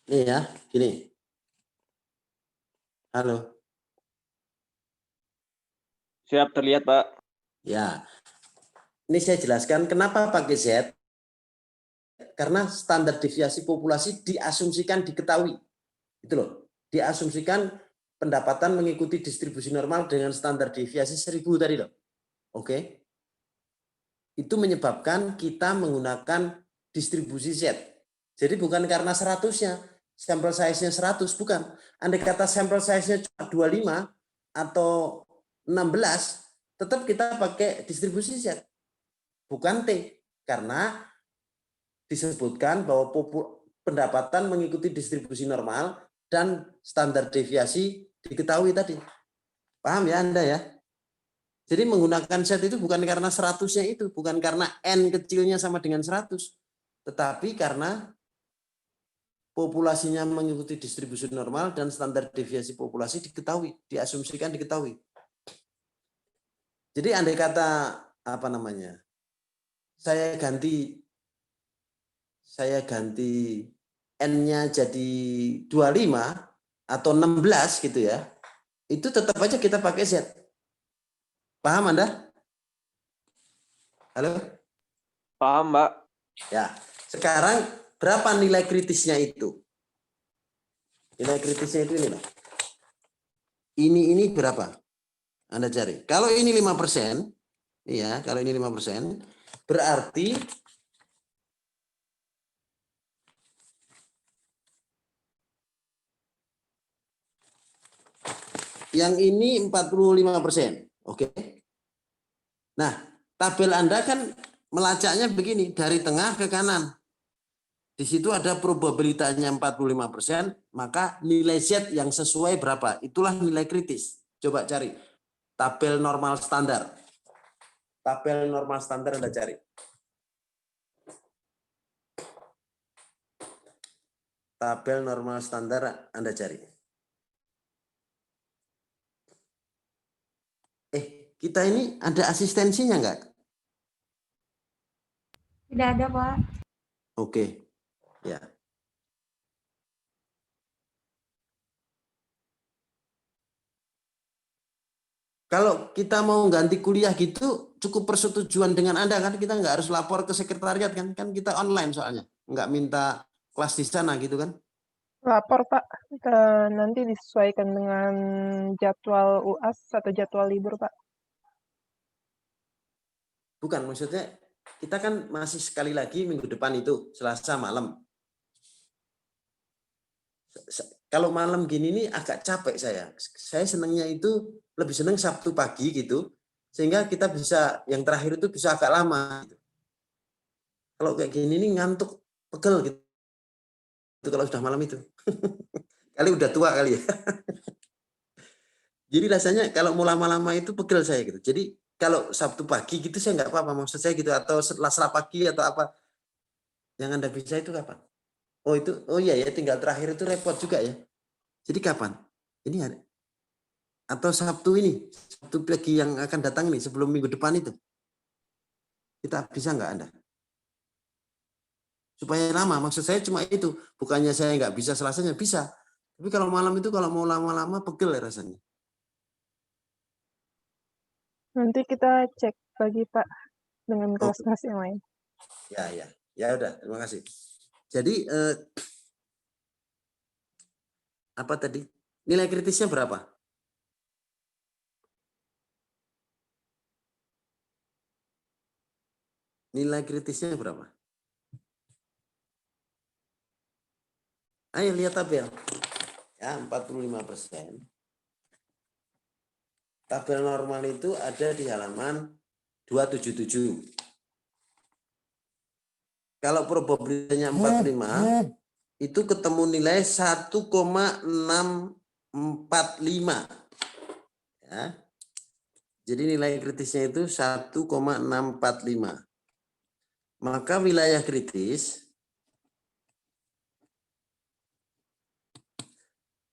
Nih ya, gini. Halo. Siap, terlihat, Pak. Ya. Ini saya jelaskan kenapa pakai Z. Karena standar deviasi populasi diasumsikan diketahui. Itu loh. Diasumsikan pendapatan mengikuti distribusi normal dengan standar deviasi 1000 tadi loh. Oke. Itu menyebabkan kita menggunakan distribusi Z. Jadi bukan karena 100-nya, sampel size-nya 100, bukan. Andai kata sampel size-nya cuma 25 atau 16, tetap kita pakai distribusi Z. Bukan T. Karena disebutkan bahwa pendapatan mengikuti distribusi normal dan standar deviasi diketahui tadi. Paham ya Anda ya? Jadi menggunakan Z itu bukan karena 100-nya itu, bukan karena N kecilnya sama dengan 100, tetapi karena populasinya mengikuti distribusi normal dan standar deviasi populasi diketahui, diasumsikan diketahui. Jadi andai kata apa namanya? Saya ganti N-nya jadi 25 atau 16 gitu ya. Itu tetap aja kita pakai Z. Paham Anda? Halo? Paham, Mbak. Ya. Sekarang berapa nilai kritisnya itu? Nilai kritisnya itu ini loh. Ini berapa? Anda cari. Kalau ini 5%, ya, kalau ini 5%, berarti yang ini 45%. Oke. Nah, tabel Anda kan melacaknya begini, dari tengah ke kanan. Di situ ada probabilitasnya 45%, maka nilai Z yang sesuai berapa? Itulah nilai kritis. Coba cari. Tabel normal standar. Tabel normal standar Anda cari. Tabel normal standar Anda cari. Kita ini ada asistensinya enggak? Tidak ada, Pak. Oke. Ya. Kalau kita mau ganti kuliah gitu, cukup persetujuan dengan Anda kan, kita nggak harus lapor ke sekretariat kan, kan kita online soalnya, nggak minta kelas di sana gitu kan. Lapor, Pak. Nanti disesuaikan dengan jadwal UAS atau jadwal libur, Pak. Bukan, maksudnya kita kan masih sekali lagi minggu depan itu, Selasa malam. Kalau malam gini nih agak capek saya. Saya senangnya itu lebih senang Sabtu pagi gitu, sehingga kita bisa, yang terakhir itu bisa agak lama. Gitu. Kalau kayak gini nih ngantuk, pegel gitu. Itu kalau sudah malam itu. Kali udah tua kali ya. Jadi rasanya kalau mau lama-lama itu pegel saya gitu. Jadi kalau Sabtu pagi gitu saya nggak apa-apa, maksud saya gitu, atau setelah pagi atau apa. Yang Anda bisa itu kapan? Oh itu, oh iya ya, tinggal terakhir itu repot juga ya. Jadi kapan? Ini hari, atau Sabtu ini, Sabtu pagi yang akan datang nih sebelum minggu depan itu. Kita bisa nggak Anda? Supaya lama, maksud saya cuma itu. Bukannya saya nggak bisa Selasanya, bisa. Tapi kalau malam itu kalau mau lama-lama pegel ya rasanya. Nanti kita cek lagi, Pak, dengan Oh, kelas-kelas yang lain. ya. Ya udah, terima kasih. Jadi apa tadi? Nilai kritisnya berapa? Nilai kritisnya berapa? Ayo lihat tabel. Ya, 45%. Tabel normal itu ada di halaman 277. Kalau probabilitasnya 45, itu ketemu nilai 1,645. Ya. Jadi nilai kritisnya itu 1,645. Maka wilayah kritis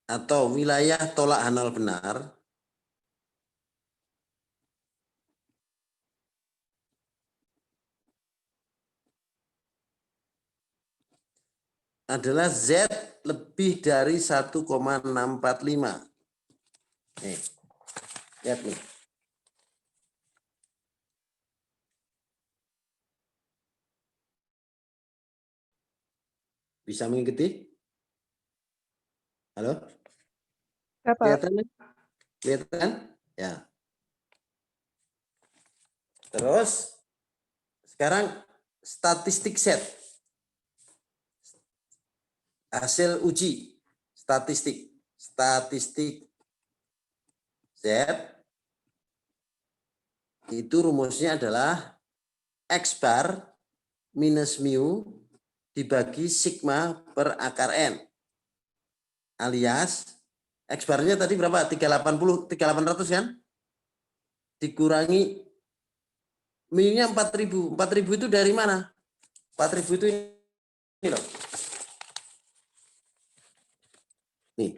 atau wilayah tolak hanal benar adalah Z lebih dari 1,645. Nih, lihat nih. Bisa mengikuti? Halo? Ya, Pak. Kelihatan? Kelihatan? Ya. Terus sekarang statistik set. Hasil uji statistik. Statistik Z itu rumusnya adalah X bar minus mu dibagi sigma per akar N. Alias X barnya tadi berapa? 380, 3800 kan? Dikurangi mu-nya 4000. 4000 itu dari mana? 4000 itu ini loh. Nih.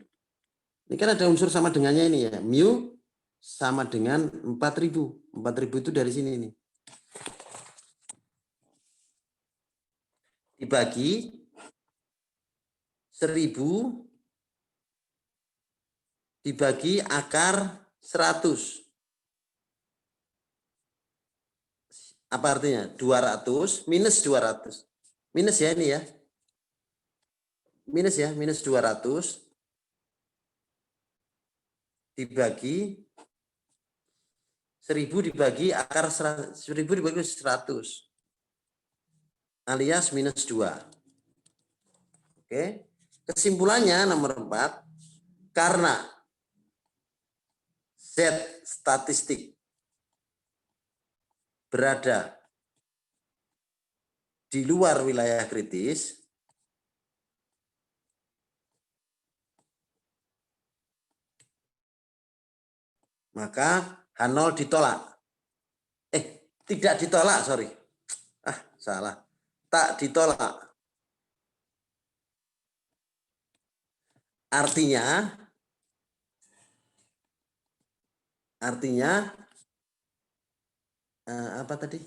Ini kan ada unsur sama dengannya ini ya. Mu sama dengan 4000. 4000 itu dari sini nih. Dibagi 1000 dibagi akar 100. Apa artinya? 200 minus 200. Minus ya ini ya. Minus ya, minus 200 dibagi 1000 dibagi akar 1000 dibagi 100. Alias minus 2. Oke. Kesimpulannya nomor 4, karena Z statistik berada di luar wilayah kritis, maka H0 ditolak. Tidak ditolak, sorry. Salah. Tak ditolak. Artinya apa tadi?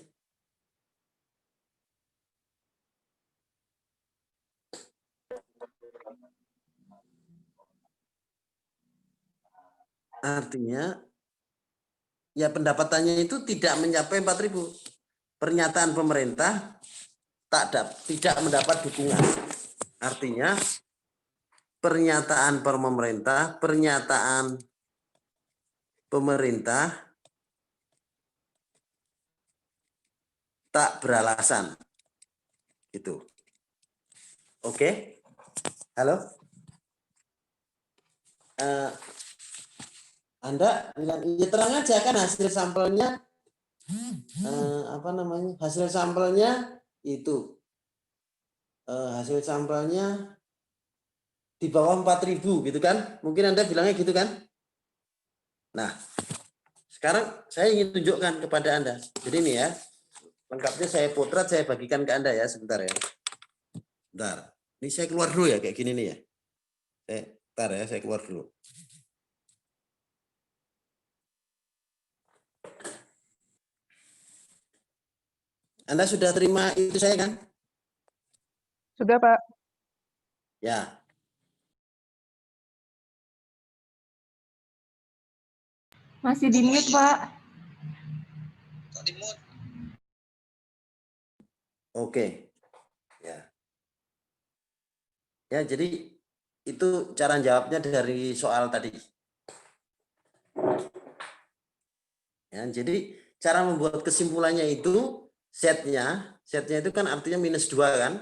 Artinya ya pendapatannya itu tidak mencapai 4.000. Pernyataan pemerintah tidak mendapat dukungan. Artinya pernyataan pemerintah tak beralasan. Itu. Oke. Halo? Anda bilang, ya terang aja kan hasil sampelnya hasil sampelnya itu hasil sampelnya di bawah 4.000 gitu kan? Mungkin Anda bilangnya gitu kan? Nah, sekarang saya ingin tunjukkan kepada Anda. Jadi ini ya, lengkapnya saya potret, saya bagikan ke Anda ya, sebentar ya. Bentar. Ini saya keluar dulu ya, kayak gini nih ya. Bentar ya, saya keluar dulu. Anda sudah terima itu saya kan? Sudah, Pak. Ya. Masih di mute, Pak. Oke. Ya. Ya, jadi itu cara jawabnya dari soal tadi. Ya, jadi cara membuat kesimpulannya itu setnya itu kan artinya -2 kan?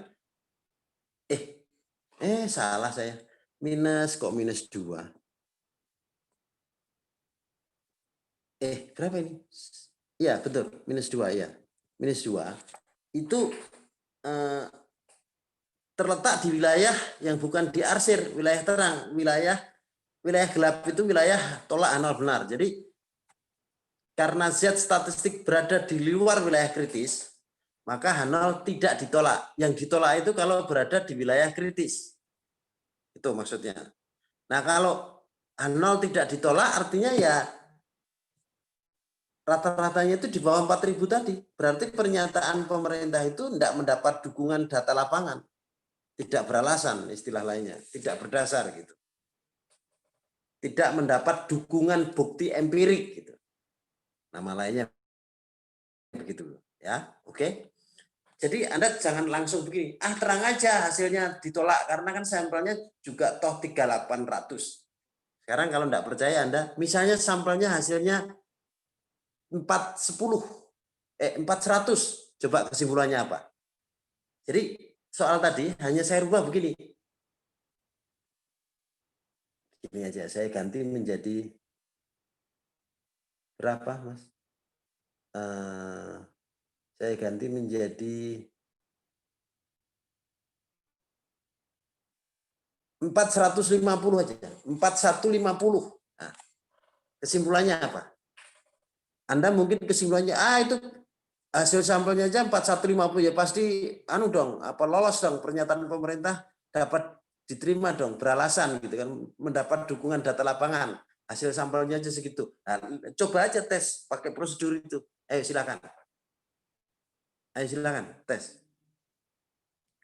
Salah saya. -2. Berapa ini? Iya, betul. -2 ya. -2 itu terletak di wilayah yang bukan diarsir, wilayah terang, wilayah gelap itu wilayah tolak H0 benar. Jadi karena Z statistik berada di luar wilayah kritis, maka H0 tidak ditolak. Yang ditolak itu kalau berada di wilayah kritis. Itu maksudnya. Nah, kalau H0 tidak ditolak artinya ya rata-ratanya itu di bawah 4.000 tadi. Berarti pernyataan pemerintah itu tidak mendapat dukungan data lapangan. Tidak beralasan istilah lainnya, tidak berdasar gitu. Tidak mendapat dukungan bukti empirik gitu. Nama lainnya begitu ya. Oke. Jadi Anda jangan langsung begini, terang aja hasilnya ditolak karena kan sampelnya juga toh 3.800. Sekarang kalau enggak percaya Anda, misalnya sampelnya hasilnya 400, coba kesimpulannya apa? Jadi soal tadi hanya saya rubah begini. Ini aja saya ganti menjadi berapa, Mas? Saya ganti menjadi 450 aja. 4150. Nah, kesimpulannya apa? Anda mungkin kesimpulannya itu hasil sampelnya aja 4150 ya pasti lolos dong pernyataan pemerintah dapat diterima dong beralasan gitu kan mendapat dukungan data lapangan hasil sampelnya aja segitu. Nah, coba aja tes pakai prosedur itu. Silakan tes.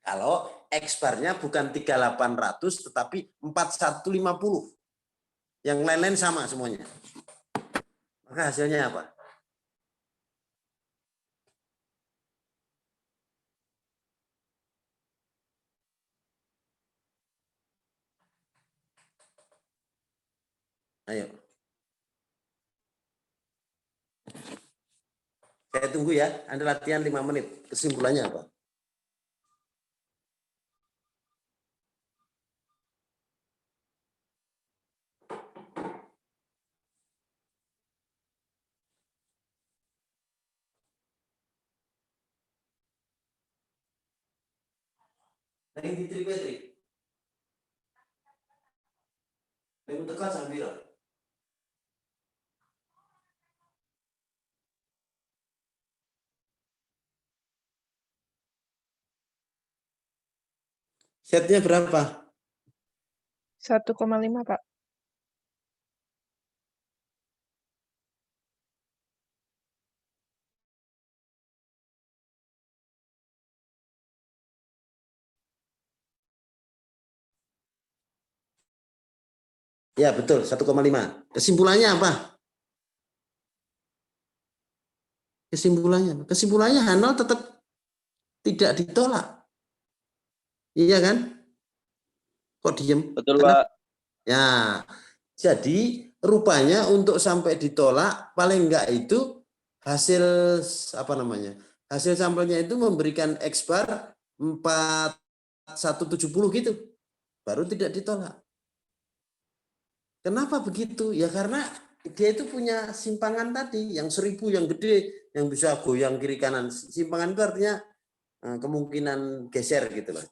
Kalau X-barnya bukan 3.800 tetapi 4150. Yang lain-lain sama semuanya. Maka hasilnya apa? Ayo. Saya tunggu ya. Anda latihan 5 menit. Kesimpulannya apa? Lagi di trimetri. Lagi tekan sambil. Setnya berapa? 1,5, Pak. Ya betul, 1,5. Kesimpulannya apa? Kesimpulannya H0 tetap tidak ditolak. Iya kan? Kok diem? Betul, Kenapa? Pak. Ya, jadi rupanya untuk sampai ditolak paling enggak itu hasil apa namanya? Hasil sampelnya itu memberikan X bar 4170 gitu. Baru tidak ditolak. Kenapa begitu? Ya karena dia itu punya simpangan tadi yang 1000 yang gede yang bisa goyang kiri kanan. Simpangan itu artinya kemungkinan geser gitu loh.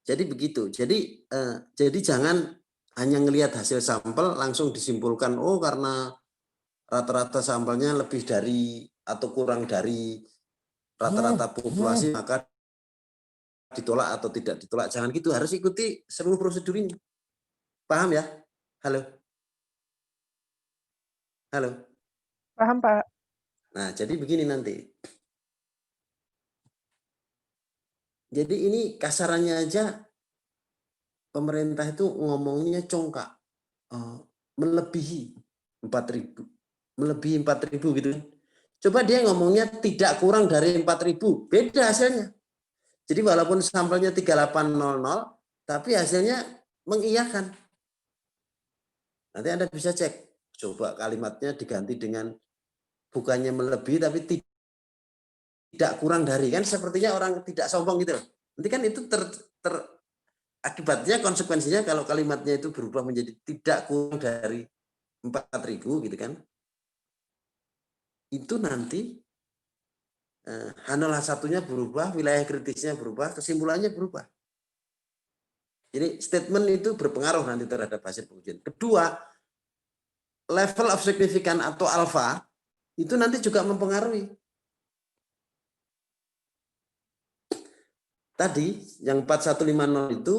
Jadi begitu. Jadi jangan hanya ngelihat hasil sampel langsung disimpulkan oh karena rata-rata sampelnya lebih dari atau kurang dari rata-rata populasi maka ditolak atau tidak ditolak. Jangan gitu, harus ikuti seluruh prosedur ini. Paham ya? Halo. Halo. Paham, Pak. Nah, jadi begini nanti. Jadi ini kasarannya aja pemerintah itu ngomongnya congkak. Melebihi 4.000. Melebihi 4.000 gitu. Coba dia ngomongnya tidak kurang dari 4.000. Beda hasilnya. Jadi walaupun sampelnya 3800, tapi hasilnya mengiyakan. Nanti Anda bisa cek. Coba kalimatnya diganti dengan bukannya melebihi tapi tidak kurang dari, kan sepertinya orang tidak sombong gitu loh. Nanti kan itu akibatnya konsekuensinya kalau kalimatnya itu berubah menjadi tidak kurang dari 4.000 gitu kan. Itu nanti H0H1-nya berubah, wilayah kritisnya berubah, kesimpulannya berubah. Jadi statement itu berpengaruh nanti terhadap hasil pengujian. Kedua, level of significance atau alfa itu nanti juga mempengaruhi. Tadi yang 4150 itu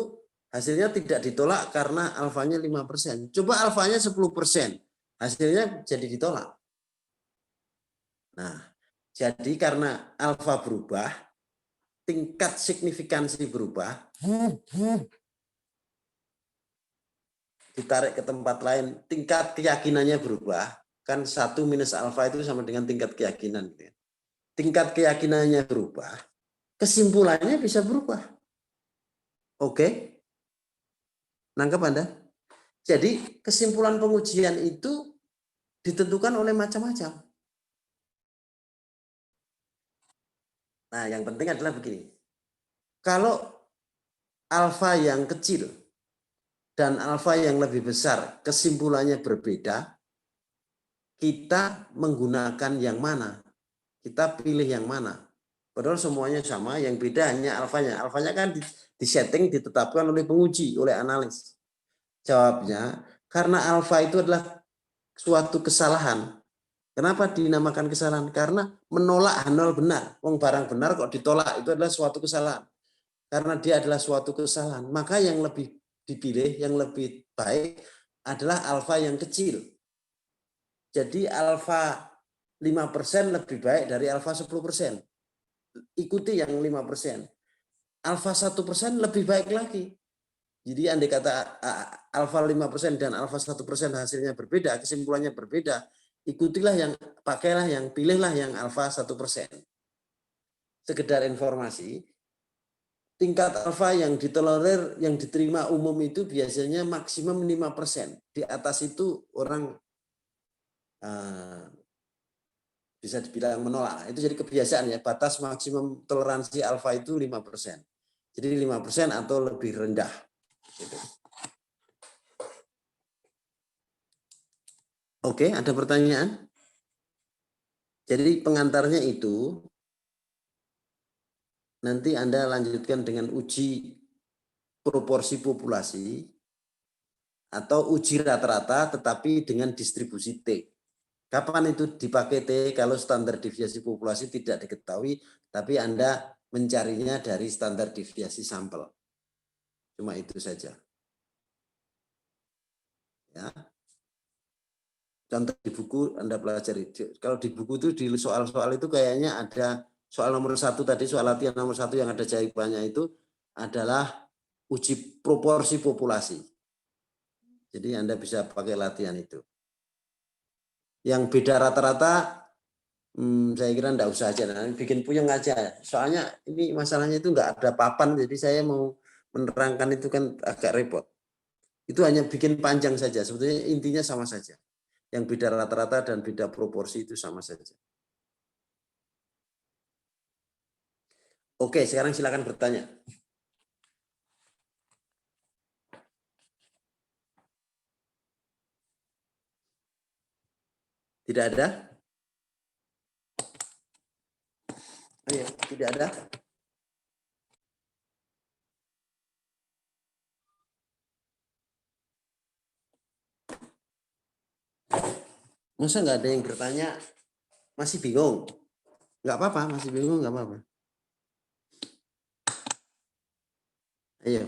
hasilnya tidak ditolak karena alfanya 5%. Coba alfanya 10%, hasilnya jadi ditolak. Nah, jadi karena alfa berubah, tingkat signifikansi berubah, ditarik ke tempat lain, tingkat keyakinannya berubah. Kan 1 minus alfa itu sama dengan tingkat keyakinan. Tingkat keyakinannya berubah, kesimpulannya bisa berubah. Oke? Nangkep Anda? Jadi kesimpulan pengujian itu ditentukan oleh macam-macam. Nah, yang penting adalah begini. Kalau alfa yang kecil dan alfa yang lebih besar kesimpulannya berbeda, kita menggunakan yang mana? Kita pilih yang mana? Padahal semuanya sama, yang beda hanya alfanya. Alfanya kan disetting, ditetapkan oleh penguji, oleh analis. Jawabnya, karena alfa itu adalah suatu kesalahan. Kenapa dinamakan kesalahan? Karena menolak H0 benar. Wong barang benar kok ditolak, itu adalah suatu kesalahan. Karena dia adalah suatu kesalahan, maka yang lebih dipilih, yang lebih baik adalah alfa yang kecil. Jadi alfa 5% lebih baik dari alfa 10%. Ikuti yang 5%. Alfa 1% lebih baik lagi. Jadi andai kata alfa 5% dan alfa 1% hasilnya berbeda, kesimpulannya berbeda, ikutilah yang, pakailah yang, pilihlah yang alfa 1%. Sekedar informasi, tingkat alfa yang ditolerir, yang diterima umum itu biasanya maksimum 5%. Di atas itu orang bisa dibilang menolak. Itu jadi kebiasaan ya, batas maksimum toleransi alfa itu 5%. Jadi 5% atau lebih rendah. Gitu. Oke, ada pertanyaan? Jadi pengantarnya itu nanti Anda lanjutkan dengan uji proporsi populasi atau uji rata-rata tetapi dengan distribusi T. Kapan itu dipakai T? Kalau standar deviasi populasi tidak diketahui, tapi Anda mencarinya dari standar deviasi sampel. Cuma itu saja. Ya. Contoh di buku Anda pelajari. Kalau di buku itu di soal-soal itu kayaknya ada soal nomor 1 tadi, soal latihan nomor 1 yang ada jawabannya itu adalah uji proporsi populasi. Jadi Anda bisa pakai latihan itu. Yang beda rata-rata Saya kira enggak usah aja, nah, bikin puyeng aja. Soalnya ini masalahnya itu enggak ada papan, jadi saya mau menerangkan itu kan agak repot. Itu hanya bikin panjang saja, sebetulnya intinya sama saja. Yang beda rata-rata dan beda proporsi itu sama saja. Oke, sekarang silakan bertanya. Tidak ada? Ayo, tidak ada? Masa nggak ada yang bertanya? Masih bingung? Nggak apa-apa, masih bingung nggak apa-apa. Ayo.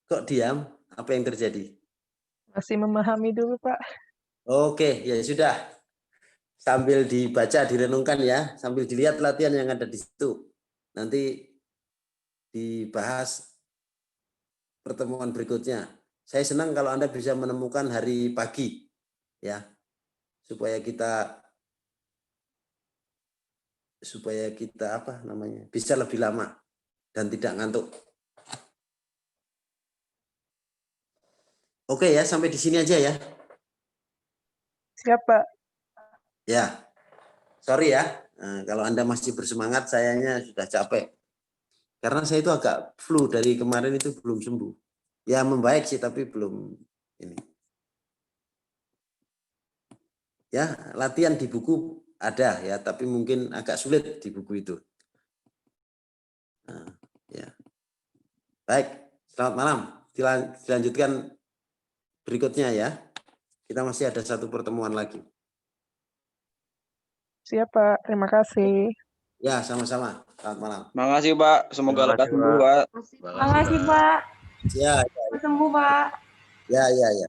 Kok diam? Apa yang terjadi? Masih memahami dulu, Pak. Oke, ya sudah. Sambil dibaca, direnungkan ya. Sambil dilihat latihan yang ada di situ. Nanti dibahas pertemuan berikutnya. Saya senang kalau Anda bisa menemukan hari pagi. Ya, supaya kita apa namanya, bisa lebih lama dan tidak ngantuk. Oke ya, sampai di sini aja ya. Siap, Pak. Ya, sorry ya, kalau Anda masih bersemangat, sayanya sudah capek. Karena saya itu agak flu dari kemarin itu belum sembuh. Ya membaik sih, tapi belum ini. Ya, latihan di buku ada ya, tapi mungkin agak sulit di buku itu. Nah, ya. Baik, selamat malam. Dilanjutkan berikutnya ya. Kita masih ada satu pertemuan lagi. Siap, Pak. Terima kasih. Ya, sama-sama. Selamat malam. Makasih Pak, semoga Terima lekas kasih, sembuh Pak. Pak. Makasih, Pak. Ya, Sembuh, Pak. ya.